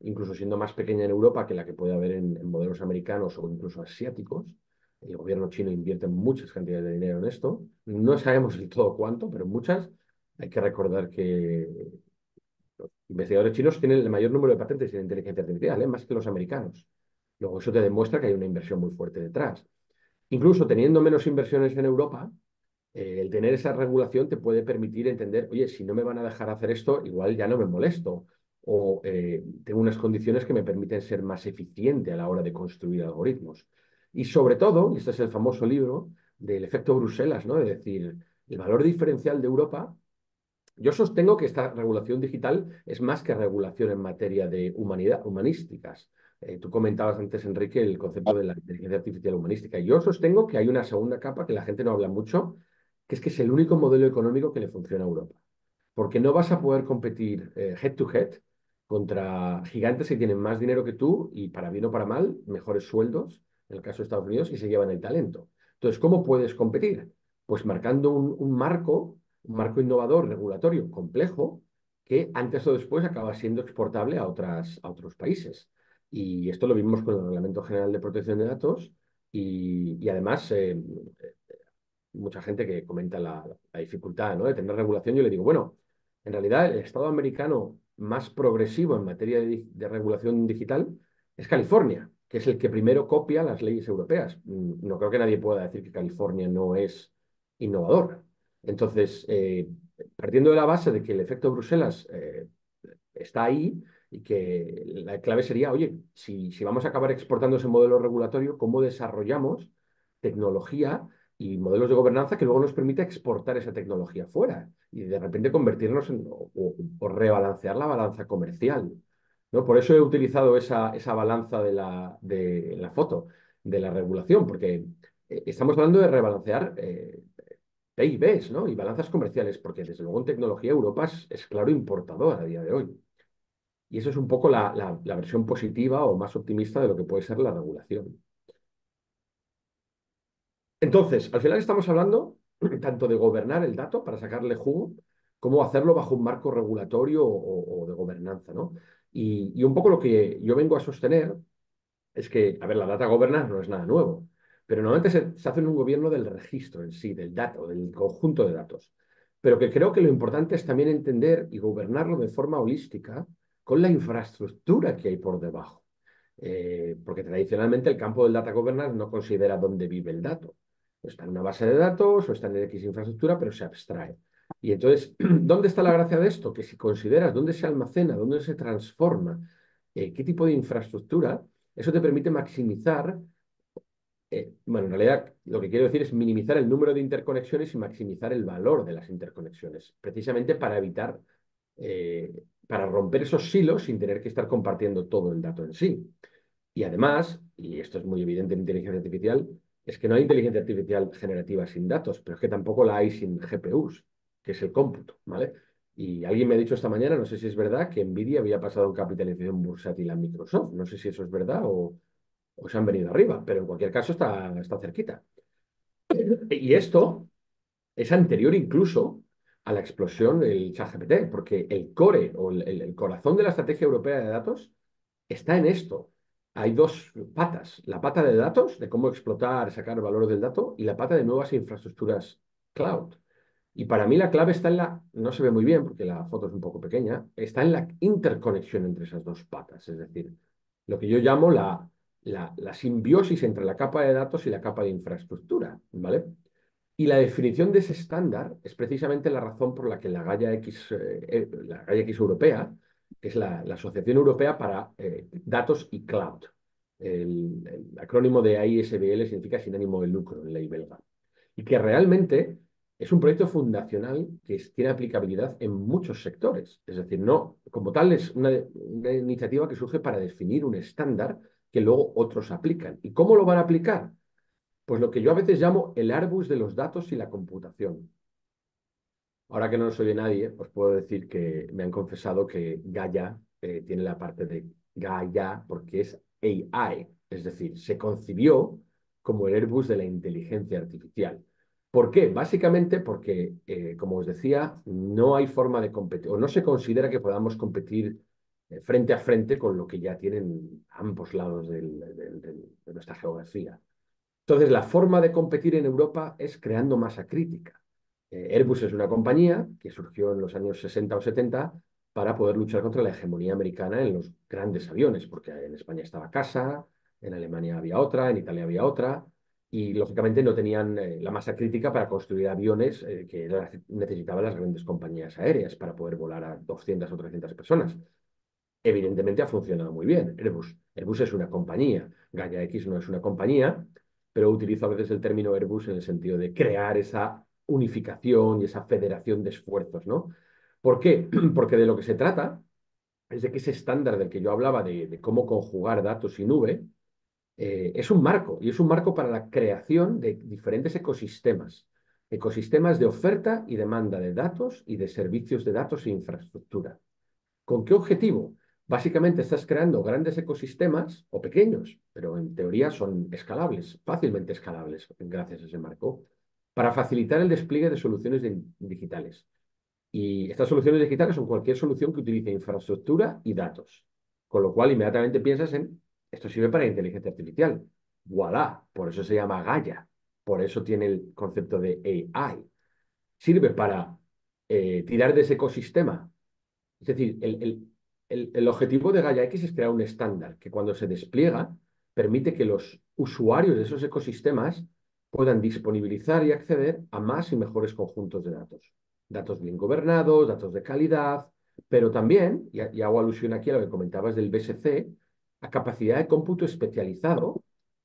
incluso siendo más pequeña en Europa que la que puede haber en modelos americanos o incluso asiáticos, el gobierno chino invierte muchas cantidades de dinero en esto. No sabemos del todo cuánto, pero muchas. Hay que recordar que los investigadores chinos tienen el mayor número de patentes en inteligencia artificial, más que los americanos. Luego, eso te demuestra que hay una inversión muy fuerte detrás. Incluso teniendo menos inversiones en Europa, el tener esa regulación te puede permitir entender, oye, si no me van a dejar hacer esto, igual ya no me molesto. O tengo unas condiciones que me permiten ser más eficiente a la hora de construir algoritmos. Y sobre todo, y este es el famoso libro del efecto Bruselas, ¿no? Es decir, el valor diferencial de Europa. Yo sostengo que esta regulación digital es más que regulación en materia de humanísticas. Tú comentabas antes, Enrique, el concepto de la inteligencia artificial humanística. Yo sostengo que hay una segunda capa que la gente no habla mucho, que es el único modelo económico que le funciona a Europa. Porque no vas a poder competir head to head contra gigantes que tienen más dinero que tú y para bien o para mal, mejores sueldos, en el caso de Estados Unidos, y se llevan el talento. Entonces, ¿cómo puedes competir? Pues marcando un marco innovador, regulatorio, complejo, que antes o después acaba siendo exportable a otros países. Y esto lo vimos con el Reglamento General de Protección de Datos y además mucha gente que comenta la dificultad, ¿no? De tener regulación. Yo le digo, bueno, en realidad el estado americano más progresivo en materia de regulación digital es California, que es el que primero copia las leyes europeas. No creo que nadie pueda decir que California no es innovador. Entonces, partiendo de la base de que el efecto Bruselas está ahí y que la clave sería, oye, si vamos a acabar exportando ese modelo regulatorio, ¿cómo desarrollamos tecnología y modelos de gobernanza que luego nos permita exportar esa tecnología fuera y de repente convertirnos o rebalancear la balanza comercial? ¿No? Por eso he utilizado esa balanza de la foto, de la regulación, porque estamos hablando de rebalancear PIBs, ¿no? Y balanzas comerciales, porque desde luego en tecnología Europa es claro importador a día de hoy. Y eso es un poco la versión positiva o más optimista de lo que puede ser la regulación. Entonces, al final estamos hablando tanto de gobernar el dato para sacarle jugo, como hacerlo bajo un marco regulatorio o de gobernanza, ¿no? Y un poco lo que yo vengo a sostener es que, a ver, la data governance no es nada nuevo, pero normalmente se hace en un gobierno del registro en sí, del dato, del conjunto de datos. Pero que creo que lo importante es también entender y gobernarlo de forma holística con la infraestructura que hay por debajo. Porque tradicionalmente el campo del data governance no considera dónde vive el dato. O está en una base de datos o está en X infraestructura, pero se abstrae. Y entonces, ¿dónde está la gracia de esto? Que si consideras dónde se almacena, dónde se transforma, qué tipo de infraestructura, eso te permite maximizar, bueno, en realidad lo que quiero decir es minimizar el número de interconexiones y maximizar el valor de las interconexiones, precisamente para evitar, para romper esos silos sin tener que estar compartiendo todo el dato en sí. Y además, y esto es muy evidente en inteligencia artificial, es que no hay inteligencia artificial generativa sin datos, pero es que tampoco la hay sin GPUs, que es el cómputo, ¿vale? Y alguien me ha dicho esta mañana, no sé si es verdad, que Nvidia había pasado en capitalización bursátil a Microsoft. No sé si eso es verdad o se han venido arriba, pero en cualquier caso está cerquita. Y esto es anterior incluso a la explosión del ChatGPT, porque el core o el corazón de la estrategia europea de datos está en esto. Hay dos patas, la pata de datos, de cómo explotar, sacar valor del dato, y la pata de nuevas infraestructuras cloud. Y para mí la clave está no se ve muy bien porque la foto es un poco pequeña, está en la interconexión entre esas dos patas, es decir, lo que yo llamo la simbiosis entre la capa de datos y la capa de infraestructura, ¿vale? Y la definición de ese estándar es precisamente la razón por la que la Gaia X europea, que es la Asociación Europea para Datos y Cloud, el acrónimo de AISBL significa sin ánimo de lucro en ley belga, y que realmente es un proyecto fundacional que tiene aplicabilidad en muchos sectores. Es decir, no, como tal, es una iniciativa que surge para definir un estándar que luego otros aplican. ¿Y cómo lo van a aplicar? Pues lo que yo a veces llamo el Airbus de los datos y la computación. Ahora que no nos oye nadie, os puedo decir que me han confesado que Gaia tiene la parte de Gaia porque es AI, es decir, se concibió como el Airbus de la inteligencia artificial. ¿Por qué? Básicamente porque, como os decía, no hay forma de competir, o no se considera que podamos competir frente a frente con lo que ya tienen ambos lados de nuestra geografía. Entonces, la forma de competir en Europa es creando masa crítica. Airbus es una compañía que surgió en los años 60 o 70 para poder luchar contra la hegemonía americana en los grandes aviones, porque en España estaba CASA, en Alemania había otra, en Italia había otra, y lógicamente no tenían la masa crítica para construir aviones necesitaban las grandes compañías aéreas para poder volar a 200 o 300 personas. Evidentemente ha funcionado muy bien. Airbus es una compañía, Gaia X no es una compañía, pero utilizo a veces el término Airbus en el sentido de crear esa unificación y esa federación de esfuerzos, ¿no? ¿Por qué? Porque de lo que se trata es de que ese estándar del que yo hablaba de cómo conjugar datos y nube es un marco, y es un marco para la creación de diferentes ecosistemas, ecosistemas de oferta y demanda de datos y de servicios de datos e infraestructura. ¿Con qué objetivo? Básicamente estás creando grandes ecosistemas o pequeños, pero en teoría son escalables, fácilmente escalables gracias a ese marco, para facilitar el despliegue de soluciones digitales. Y estas soluciones digitales son cualquier solución que utilice infraestructura y datos. Con lo cual inmediatamente piensas en, esto sirve para inteligencia artificial. Voilà, por eso se llama Gaia, por eso tiene el concepto de AI. Sirve para tirar de ese ecosistema, es decir, el objetivo de Gaia X es crear un estándar que cuando se despliega permite que los usuarios de esos ecosistemas puedan disponibilizar y acceder a más y mejores conjuntos de datos. Datos bien gobernados, datos de calidad, pero también, y hago alusión aquí a lo que comentabas del BSC, a capacidad de cómputo especializado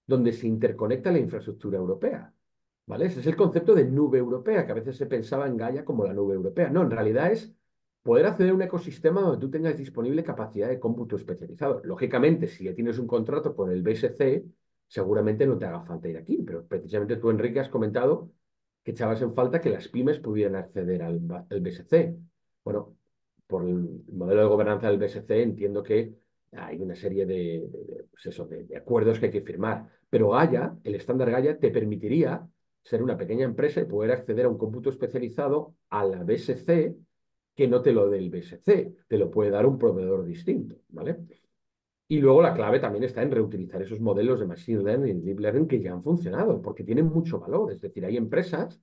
donde se interconecta la infraestructura europea. ¿Vale? Ese es el concepto de nube europea, que a veces se pensaba en Gaia como la nube europea. No, en realidad es poder acceder a un ecosistema donde tú tengas disponible capacidad de cómputo especializado. Lógicamente, si ya tienes un contrato con el BSC, seguramente no te haga falta ir aquí, pero precisamente tú, Enrique, has comentado que echabas en falta que las pymes pudieran acceder al BSC. Bueno, por el modelo de gobernanza del BSC entiendo que hay una serie pues eso, de acuerdos que hay que firmar, pero Gaia, el estándar Gaia, te permitiría ser una pequeña empresa y poder acceder a un cómputo especializado a la BSC que no te lo dé el BSC, te lo puede dar un proveedor distinto, ¿vale? Y luego la clave también está en reutilizar esos modelos de Machine Learning y Deep Learning que ya han funcionado, porque tienen mucho valor. Es decir, hay empresas,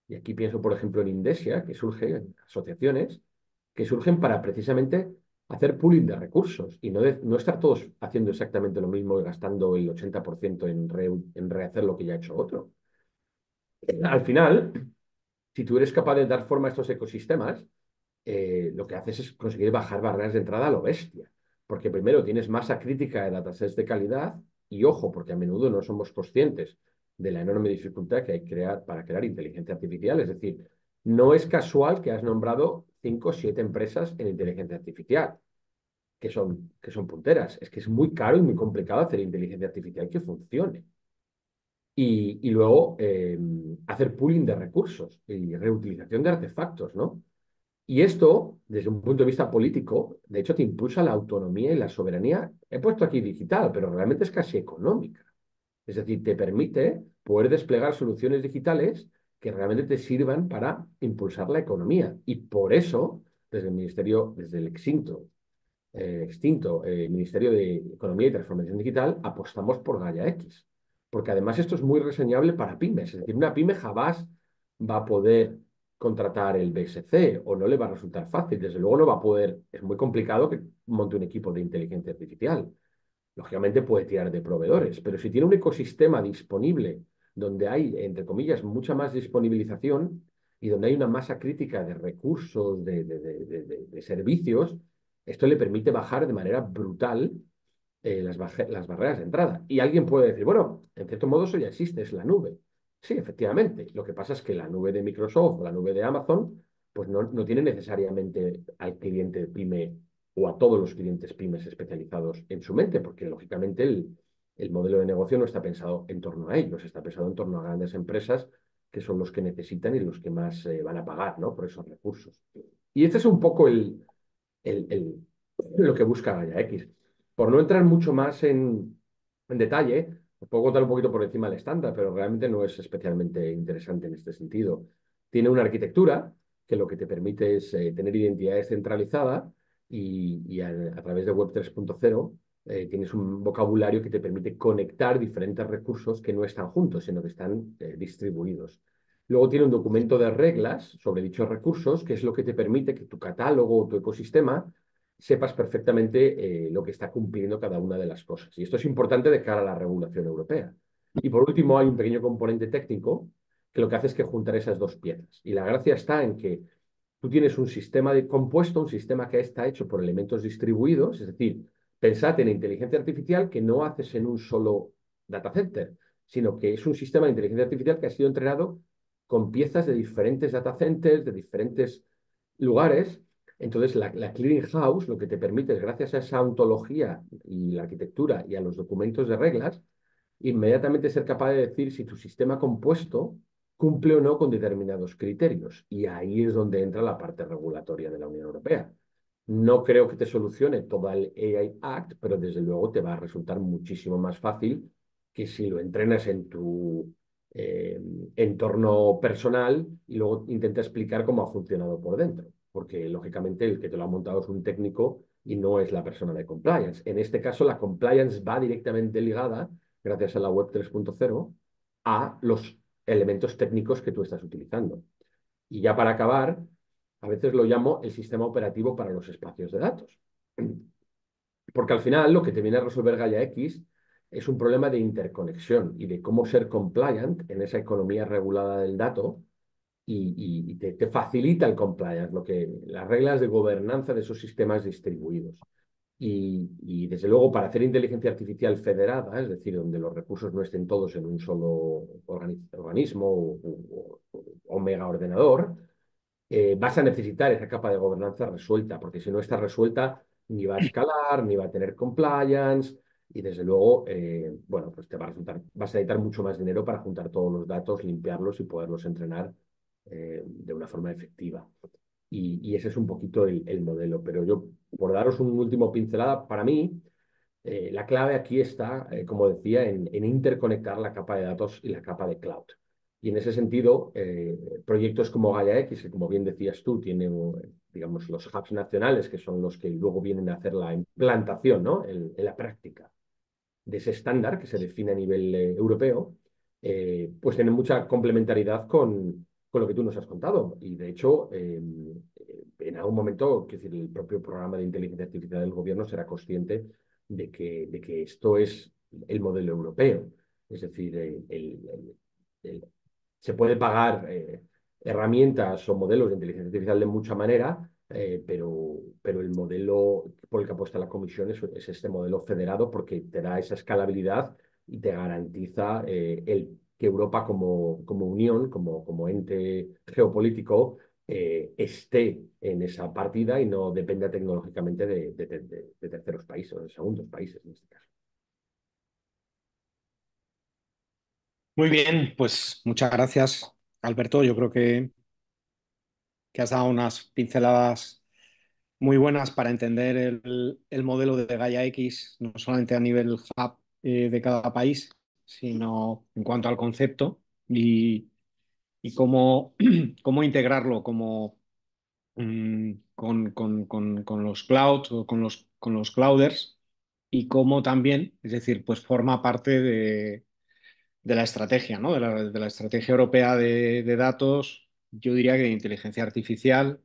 y aquí pienso, por ejemplo, en Indesia, que surgen asociaciones, que surgen para precisamente hacer pooling de recursos y no estar todos haciendo exactamente lo mismo y gastando el 80% en rehacer lo que ya ha hecho otro. Al final, si tú eres capaz de dar forma a estos ecosistemas, lo que haces es conseguir bajar barreras de entrada a lo bestia. Porque primero tienes masa crítica de datasets de calidad y ojo, porque a menudo no somos conscientes de la enorme dificultad que hay para crear inteligencia artificial. Es decir, no es casual que has nombrado 5 o 7 empresas en inteligencia artificial, que son punteras. Es que es muy caro y muy complicado hacer inteligencia artificial que funcione. Y luego hacer pooling de recursos y reutilización de artefactos, ¿no? Y esto, desde un punto de vista político, de hecho te impulsa la autonomía y la soberanía. He puesto aquí digital, pero realmente es casi económica. Es decir, te permite poder desplegar soluciones digitales que realmente te sirvan para impulsar la economía. Y por eso, desde el ministerio, desde el extinto Ministerio de Economía y Transformación Digital, apostamos por Gaia X. Porque además esto es muy reseñable para pymes. Es decir, una pyme jamás va a poder contratar el BSC o no le va a resultar fácil. Desde luego no va a poder, es muy complicado que monte un equipo de inteligencia artificial. Lógicamente puede tirar de proveedores, pero si tiene un ecosistema disponible donde hay, entre comillas, mucha más disponibilización y donde hay una masa crítica de recursos, de servicios, esto le permite bajar de manera brutal las barreras de entrada. Y alguien puede decir, bueno, en cierto modo eso ya existe, es la nube. Sí, efectivamente. Lo que pasa es que la nube de Microsoft o la nube de Amazon, pues no tiene necesariamente al cliente pyme o a todos los clientes pymes especializados en su mente, porque lógicamente el modelo de negocio no está pensado en torno a ellos, está pensado en torno a grandes empresas que son los que necesitan y los que más van a pagar, ¿no? Por esos recursos. Y este es un poco el, el- lo que busca Gaia X. Por no entrar mucho más en detalle, os puedo contar un poquito por encima del estándar, pero realmente no es especialmente interesante en este sentido. Tiene una arquitectura que lo que te permite es tener identidades centralizadas y a través de Web 3.0 tienes un vocabulario que te permite conectar diferentes recursos que no están juntos, sino que están distribuidos. Luego tiene un documento de reglas sobre dichos recursos, que es lo que te permite que tu catálogo o tu ecosistema sepas perfectamente lo que está cumpliendo cada una de las cosas. Y esto es importante de cara a la regulación europea. Y por último, hay un pequeño componente técnico que lo que hace es que juntar esas dos piezas. Y la gracia está en que tú tienes un sistema de compuesto, un sistema que está hecho por elementos distribuidos, es decir, pensad en inteligencia artificial que no haces en un solo data center, sino que es un sistema de inteligencia artificial que ha sido entrenado con piezas de diferentes data centers, de diferentes lugares. Entonces, la Clearing House lo que te permite es, gracias a esa ontología y la arquitectura y a los documentos de reglas, inmediatamente ser capaz de decir si tu sistema compuesto cumple o no con determinados criterios. Y ahí es donde entra la parte regulatoria de la Unión Europea. No creo que te solucione todo el AI Act, pero desde luego te va a resultar muchísimo más fácil que si lo entrenas en tu eh, entorno personal y luego intenta explicar cómo ha funcionado por dentro. Porque lógicamente el que te lo ha montado es un técnico y no es la persona de compliance. En este caso, la compliance va directamente ligada, gracias a la web 3.0, a los elementos técnicos que tú estás utilizando. Y ya para acabar, a veces lo llamo el sistema operativo para los espacios de datos. Porque al final lo que te viene a resolver Gaia X es un problema de interconexión y de cómo ser compliant en esa economía regulada del dato y te facilita el compliance, las reglas de gobernanza de esos sistemas distribuidos. Y desde luego para hacer inteligencia artificial federada, es decir, donde los recursos no estén todos en un solo organismo o mega ordenador, vas a necesitar esa capa de gobernanza resuelta, porque si no está resuelta, ni va a escalar, ni va a tener compliance, y desde luego, bueno, pues te va a resultar, vas a necesitar mucho más dinero para juntar todos los datos, limpiarlos y poderlos entrenar de una forma efectiva. Y ese es un poquito el modelo. Pero yo, por daros un último pincelada, para mí, la clave aquí está, como decía, en interconectar la capa de datos y la capa de cloud. Y en ese sentido, proyectos como Gaia X, que como bien decías tú, tienen, digamos, los hubs nacionales, que son los que luego vienen a hacer la implantación, ¿no? En la práctica de ese estándar que se define a nivel europeo, pues tienen mucha complementariedad con lo que tú nos has contado. Y de hecho, en algún momento, quiero decir, el propio programa de inteligencia artificial del gobierno será consciente de que esto es el modelo europeo. Es decir, el- se puede pagar herramientas o modelos de inteligencia artificial de mucha manera, pero el modelo por el que apuesta la Comisión es este modelo federado porque te da esa escalabilidad y te garantiza que Europa como unión, como ente geopolítico, esté en esa partida y no dependa tecnológicamente de terceros países o de segundos países en este caso. Muy bien, pues muchas gracias, Alberto. Yo creo que has dado unas pinceladas muy buenas para entender el modelo de Gaia X, no solamente a nivel hub de cada país, sino en cuanto al concepto y cómo, cómo integrarlo con los clouds o con los clouders y cómo también, es decir, pues forma parte de la estrategia, ¿no? De la estrategia europea de datos, yo diría que de inteligencia artificial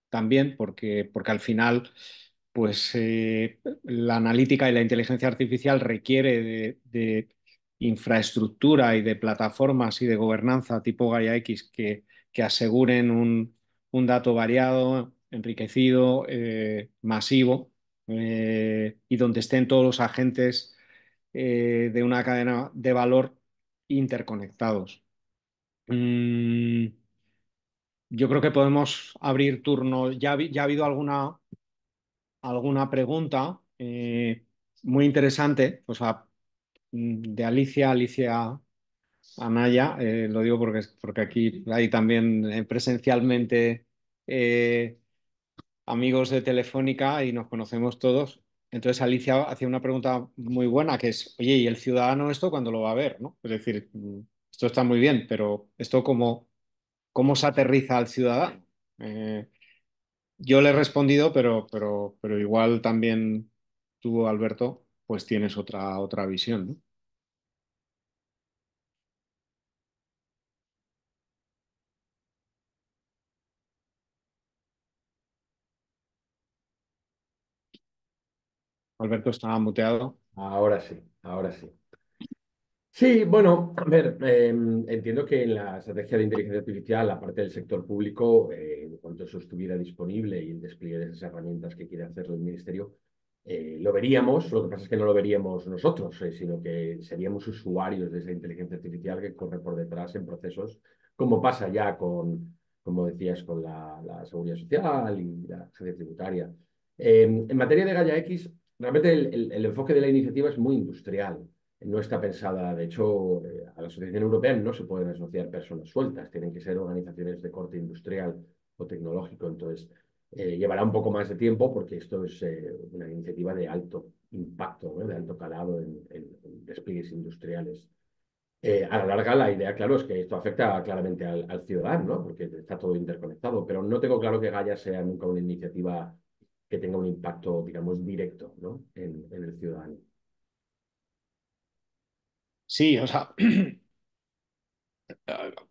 también, porque al final, pues la analítica y la inteligencia artificial requiere de infraestructura y de plataformas y de gobernanza tipo Gaia X que aseguren un dato variado, enriquecido, masivo, y donde estén todos los agentes de una cadena de valor interconectados. Mm, yo creo que podemos abrir turno. Ya ha habido alguna pregunta muy interesante, pues de Alicia. Alicia Anaya, lo digo porque aquí hay también presencialmente eh, amigos de Telefónica y nos conocemos todos. Entonces Alicia hacía una pregunta muy buena que es, oye, ¿y el ciudadano esto cuándo lo va a ver, ¿no? Es decir, esto está muy bien, pero esto cómo se aterriza al ciudadano. Yo le he respondido, pero igual también tú, Alberto, pues tienes otra visión, ¿no? Alberto estaba muteado. Ahora sí, ahora sí. Sí, bueno, a ver, entiendo que en la estrategia de inteligencia artificial, la parte del sector público, en cuanto eso estuviera disponible y el despliegue de esas herramientas que quiere hacer el Ministerio, lo veríamos. Lo que pasa es que no lo veríamos nosotros, sino que seríamos usuarios de esa inteligencia artificial que corre por detrás en procesos, como pasa ya con, como decías, con la seguridad social y la agencia tributaria. En materia de Gaia X, realmente el enfoque de la iniciativa es muy industrial, no está pensada. De hecho, a la Asociación Europea no se pueden asociar personas sueltas, tienen que ser organizaciones de corte industrial o tecnológico. Entonces, llevará un poco más de tiempo porque esto es una iniciativa de alto impacto, ¿no? De alto calado en despliegues industriales. A la larga, la idea, claro, es que esto afecta claramente al ciudadano, ¿no? Porque está todo interconectado, pero no tengo claro que Gaia sea nunca una iniciativa que tenga un impacto, digamos, directo, ¿no? En el ciudadano. Sí, o sea,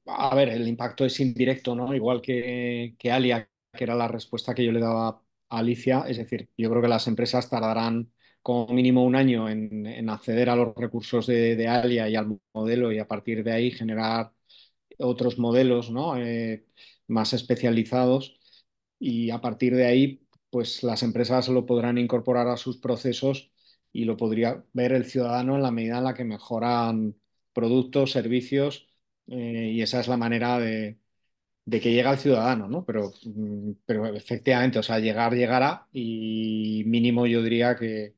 a ver, el impacto es indirecto, ¿no? Igual que Alia, que era la respuesta que yo le daba a Alicia. Es decir, yo creo que las empresas tardarán como mínimo un año en acceder a los recursos de Alia y al modelo y a partir de ahí generar otros modelos, ¿no? Más especializados y a partir de ahí, pues las empresas lo podrán incorporar a sus procesos y lo podría ver el ciudadano en la medida en la que mejoran productos, servicios y esa es la manera de que llegue al ciudadano, ¿no? Pero efectivamente, o sea, llegará y mínimo yo diría que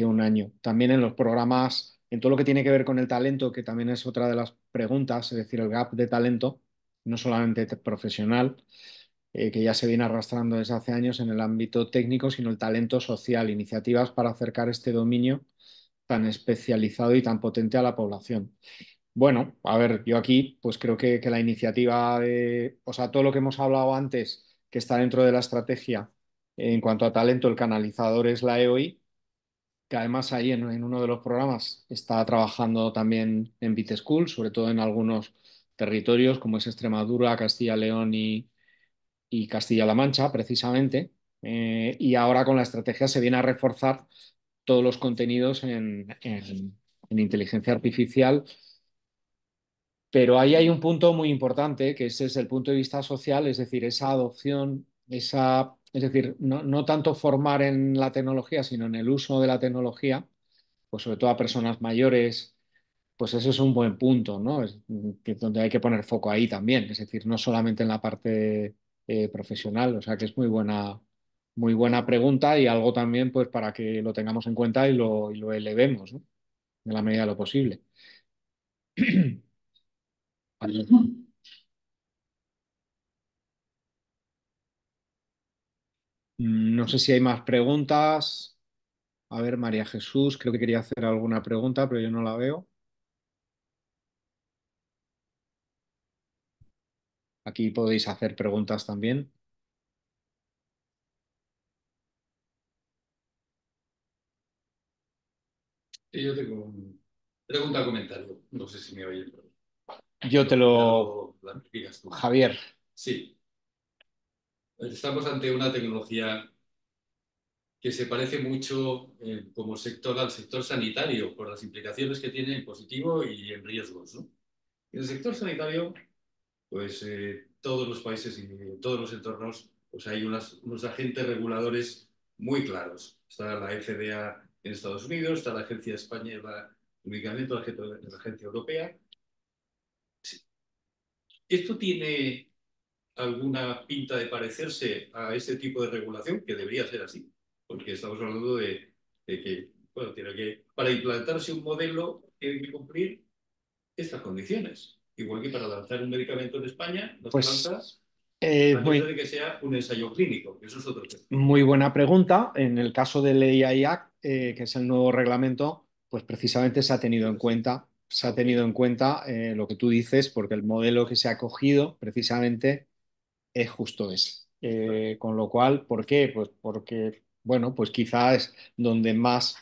un año. También en los programas, en todo lo que tiene que ver con el talento, que también es otra de las preguntas, es decir, el gap de talento, no solamente profesional, que ya se viene arrastrando desde hace años en el ámbito técnico, sino el talento social, iniciativas para acercar este dominio tan especializado y tan potente a la población. Bueno, a ver, yo aquí pues creo que la iniciativa de, o sea, todo lo que hemos hablado antes, que está dentro de la estrategia en cuanto a talento, el canalizador es la EOI, que además ahí en uno de los programas está trabajando también en Bit School, sobre todo en algunos territorios como es Extremadura, Castilla-León y Castilla-La Mancha, precisamente. Y ahora con la estrategia se viene a reforzar todos los contenidos en inteligencia artificial, pero ahí hay un punto muy importante, que ese es el punto de vista social, es decir, esa adopción, es decir, no tanto formar en la tecnología, sino en el uso de la tecnología, pues sobre todo a personas mayores, pues eso es un buen punto, ¿no? Es que donde hay que poner foco ahí también, es decir, no solamente en la parte profesional, o sea que es muy buena pregunta y algo también pues para que lo tengamos en cuenta y lo elevemos, ¿no? En la medida de lo posible. No sé si hay más preguntas. A ver, María Jesús, creo que quería hacer alguna pregunta, pero yo no la veo. Aquí podéis hacer preguntas también. Sí, yo tengo pregunta o comentario. No sé si me oye, pero Yo te ya lo... la explicas tú. Javier, Sí, estamos ante una tecnología que se parece mucho como sector al sector sanitario por las implicaciones que tiene en positivo y en riesgos, ¿no? En el sector sanitario, pues todos los países y todos los entornos, pues hay unos agentes reguladores muy claros. Está la FDA en Estados Unidos, está la Agencia Española de Medicamentos, la Agencia Europea. ¿Esto tiene alguna pinta de parecerse a ese tipo de regulación? Que debería ser así, porque estamos hablando de que, bueno, para implantarse un modelo tiene que cumplir estas condiciones. Igual que para lanzar un medicamento en España, no se Pues lanza antes de muy, que sea un ensayo clínico, eso es otro tema. muy buena pregunta. En el caso del EIA Act, que es el nuevo reglamento, pues precisamente se ha tenido en cuenta lo que tú dices, porque el modelo que se ha cogido precisamente es justo ese. Con lo cual, ¿por qué? Pues porque, bueno, pues quizás es donde más,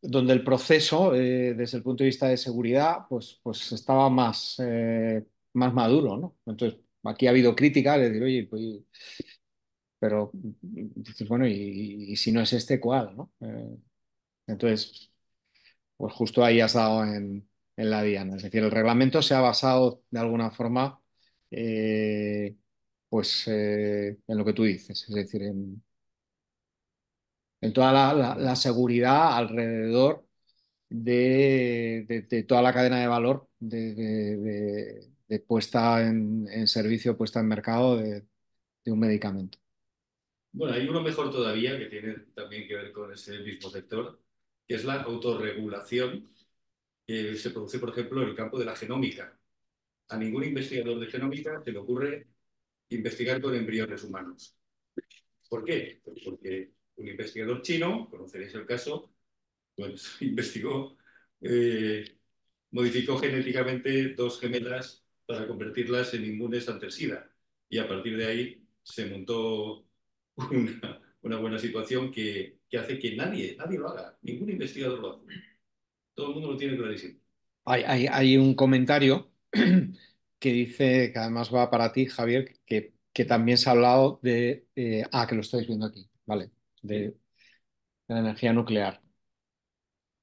donde el proceso, desde el punto de vista de seguridad, pues estaba más maduro, ¿no? Entonces, aquí ha habido críticas, de decir, oye, pues, pero dices, bueno, y si no es este, ¿cuál, no? Entonces, pues justo ahí has dado en la diana. Es decir, el reglamento se ha basado de alguna forma, eh, en lo que tú dices, es decir, en toda la seguridad alrededor de toda la cadena de valor de puesta en servicio, puesta en mercado de un medicamento. Bueno, hay uno mejor todavía que tiene también que ver con ese mismo sector, que es la autorregulación que se produce, por ejemplo, en el campo de la genómica. A ningún investigador de genómica se le ocurre investigar con embriones humanos. ¿Por qué? Pues porque un investigador chino, conoceréis el caso, pues investigó, eh, modificó genéticamente dos gemelas para convertirlas en inmunes ante el SIDA. Y a partir de ahí se montó una buena situación que hace que nadie lo haga, ningún investigador lo hace. Todo el mundo lo tiene clarísimo. Hay un comentario que dice, que además va para ti, Javier, que también se ha hablado que lo estáis viendo aquí, ¿vale? Sí, De la energía nuclear,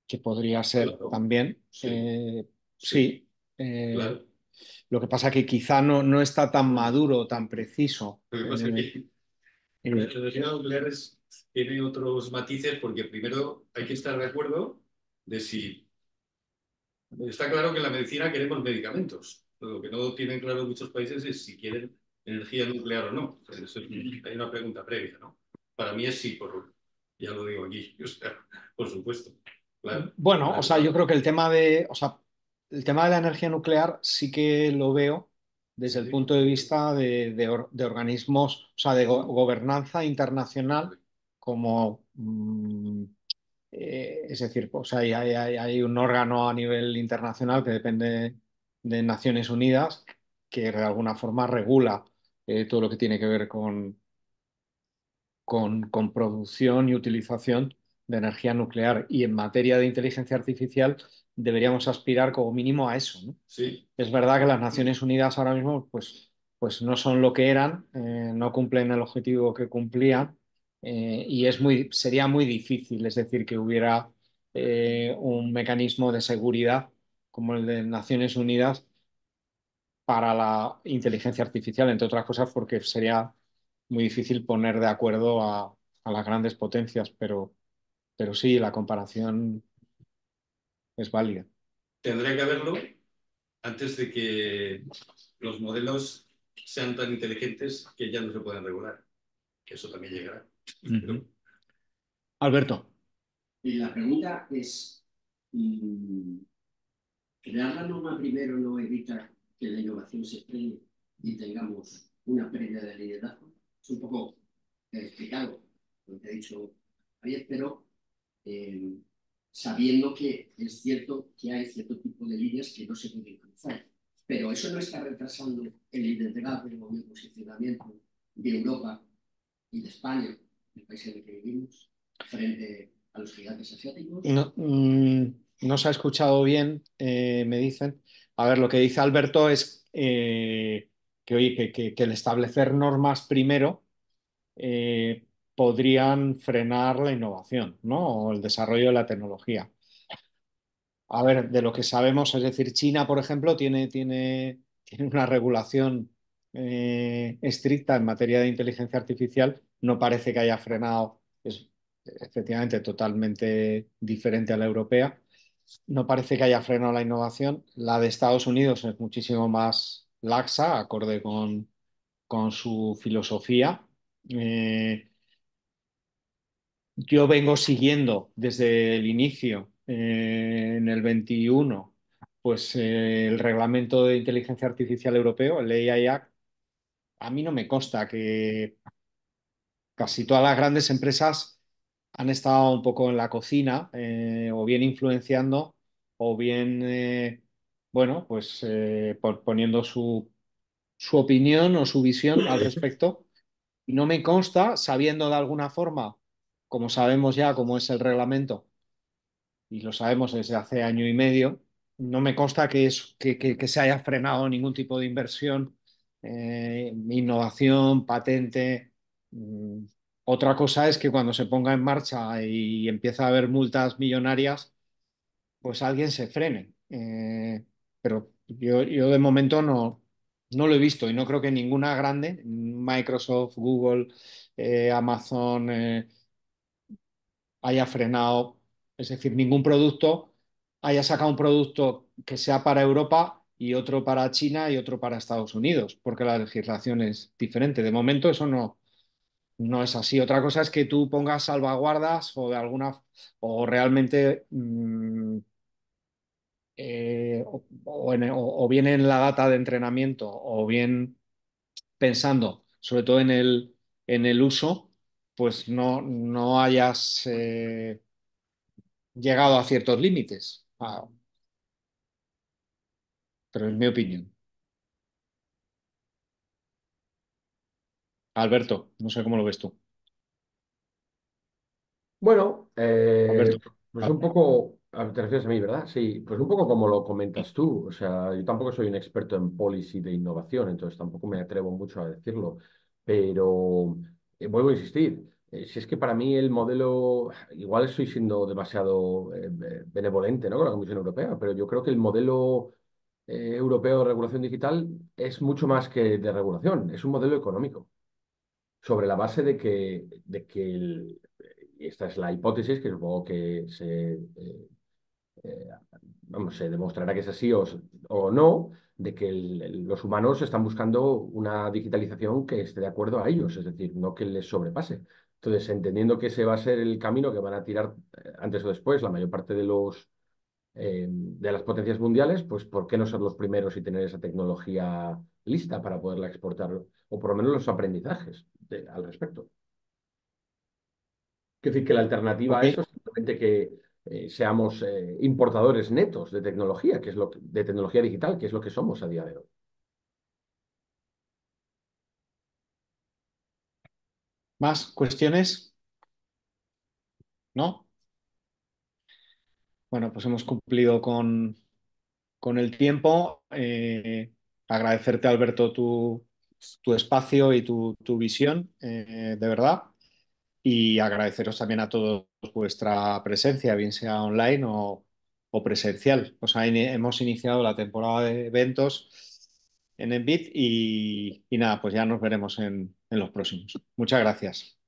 que podría ser claro, también, sí, sí, sí. eh, claro. lo que pasa que quizá no está tan maduro, tan preciso. Lo que pasa es que la Eh, energía nuclear tiene otros matices porque primero hay que estar de acuerdo de si está claro que en la medicina queremos medicamentos. Lo que no tienen claro muchos países es si quieren energía nuclear o no. Hay una pregunta previa, ¿no? Para mí es sí, ya lo digo aquí, o sea, por supuesto. Claro, bueno, o claro, sea, yo claro. creo que o sea, el tema de la energía nuclear sí que lo veo desde Sí, el sí. punto de vista de organismos, o sea, de gobernanza internacional, como, es decir, pues hay un órgano a nivel internacional que depende de Naciones Unidas que de alguna forma regula todo lo que tiene que ver con producción y utilización de energía nuclear. Y en materia de inteligencia artificial deberíamos aspirar como mínimo a eso, ¿no? Sí. Es verdad que las Naciones Unidas ahora mismo pues no son lo que eran, no cumplen el objetivo que cumplían, y sería muy difícil, es decir, que hubiera un mecanismo de seguridad como el de Naciones Unidas para la inteligencia artificial, entre otras cosas porque sería muy difícil poner de acuerdo a las grandes potencias, pero sí, la comparación es válida. Tendría que haberlo antes de que los modelos sean tan inteligentes que ya no se pueden regular. Que eso también llegará. Pero, Ujú. Alberto. Y la pregunta es, mm, ¿crear la norma primero no evita que la innovación se frene y tengamos una pérdida de liderazgo? Es un poco explicado lo que ha dicho Javier, pero eh, sabiendo que es cierto que hay cierto tipo de líneas que no se pueden cruzar. Pero eso no está retrasando el liderazgo o el posicionamiento de Europa y de España, el país en el que vivimos, frente a los gigantes asiáticos. No, no se ha escuchado bien, me dicen. A ver, lo que dice Alberto es que, oye, que el establecer normas primero podrían frenar la innovación, ¿no? O el desarrollo de la tecnología. A ver, de lo que sabemos, es decir, China, por ejemplo, tiene una regulación estricta en materia de inteligencia artificial. No parece que haya frenado, es efectivamente totalmente diferente a la europea. No parece que haya frenado la innovación. La de Estados Unidos es muchísimo más laxa, acorde con su filosofía. Eh, yo vengo siguiendo desde el inicio, en el 21, pues el reglamento de inteligencia artificial europeo, el AI Act, a mí no me consta que casi todas las grandes empresas han estado un poco en la cocina, o bien influenciando, o bien, bueno, pues poniendo su opinión o su visión al respecto. Y no me consta, sabiendo de alguna forma, como sabemos ya cómo es el reglamento, y lo sabemos desde hace año y medio, no me consta que se haya frenado ningún tipo de inversión, innovación, patente. Mm, Otra cosa es que cuando se ponga en marcha y empieza a haber multas millonarias, pues alguien se frene. Pero yo de momento no lo he visto y no creo que ninguna grande, Microsoft, Google, Amazon, haya frenado, es decir, ningún producto haya sacado un producto que sea para Europa y otro para China y otro para Estados Unidos, porque la legislación es diferente. De momento eso no es así. Otra cosa es que tú pongas salvaguardas o de alguna o realmente o bien en la data de entrenamiento o bien pensando sobre todo en el uso, pues no hayas llegado a ciertos límites. Pero es mi opinión. Alberto, no sé cómo lo ves tú. Bueno, Alberto. pues un poco, te refieres a mí, ¿verdad? Sí, pues un poco como lo comentas tú. O sea, yo tampoco soy un experto en policy de innovación, entonces tampoco me atrevo mucho a decirlo. Pero vuelvo a insistir, si es que para mí el modelo, igual estoy siendo demasiado benevolente, ¿no? Con la Comisión Europea, pero yo creo que el modelo europeo de regulación digital es mucho más que de regulación, es un modelo económico sobre la base de que y esta es la hipótesis que supongo que eh, vamos, se demostrará que es así o no, de que los humanos están buscando una digitalización que esté de acuerdo a ellos, es decir, no que les sobrepase. Entonces, entendiendo que ese va a ser el camino que van a tirar antes o después la mayor parte de las potencias mundiales, pues ¿por qué no ser los primeros y tener esa tecnología lista para poderla exportar, o por lo menos los aprendizajes al respecto? Es decir, que la alternativa Ok. a eso es simplemente que seamos importadores netos de tecnología, de tecnología digital, que es lo que somos a día de hoy. ¿Más cuestiones? ¿No? Bueno, pues hemos cumplido con el tiempo. Agradecerte, Alberto, tu espacio y tu visión, de verdad. Y agradeceros también a todos vuestra presencia, bien sea online o presencial. Hemos iniciado la temporada de eventos en Envid y nada, pues ya nos veremos en los próximos. Muchas gracias.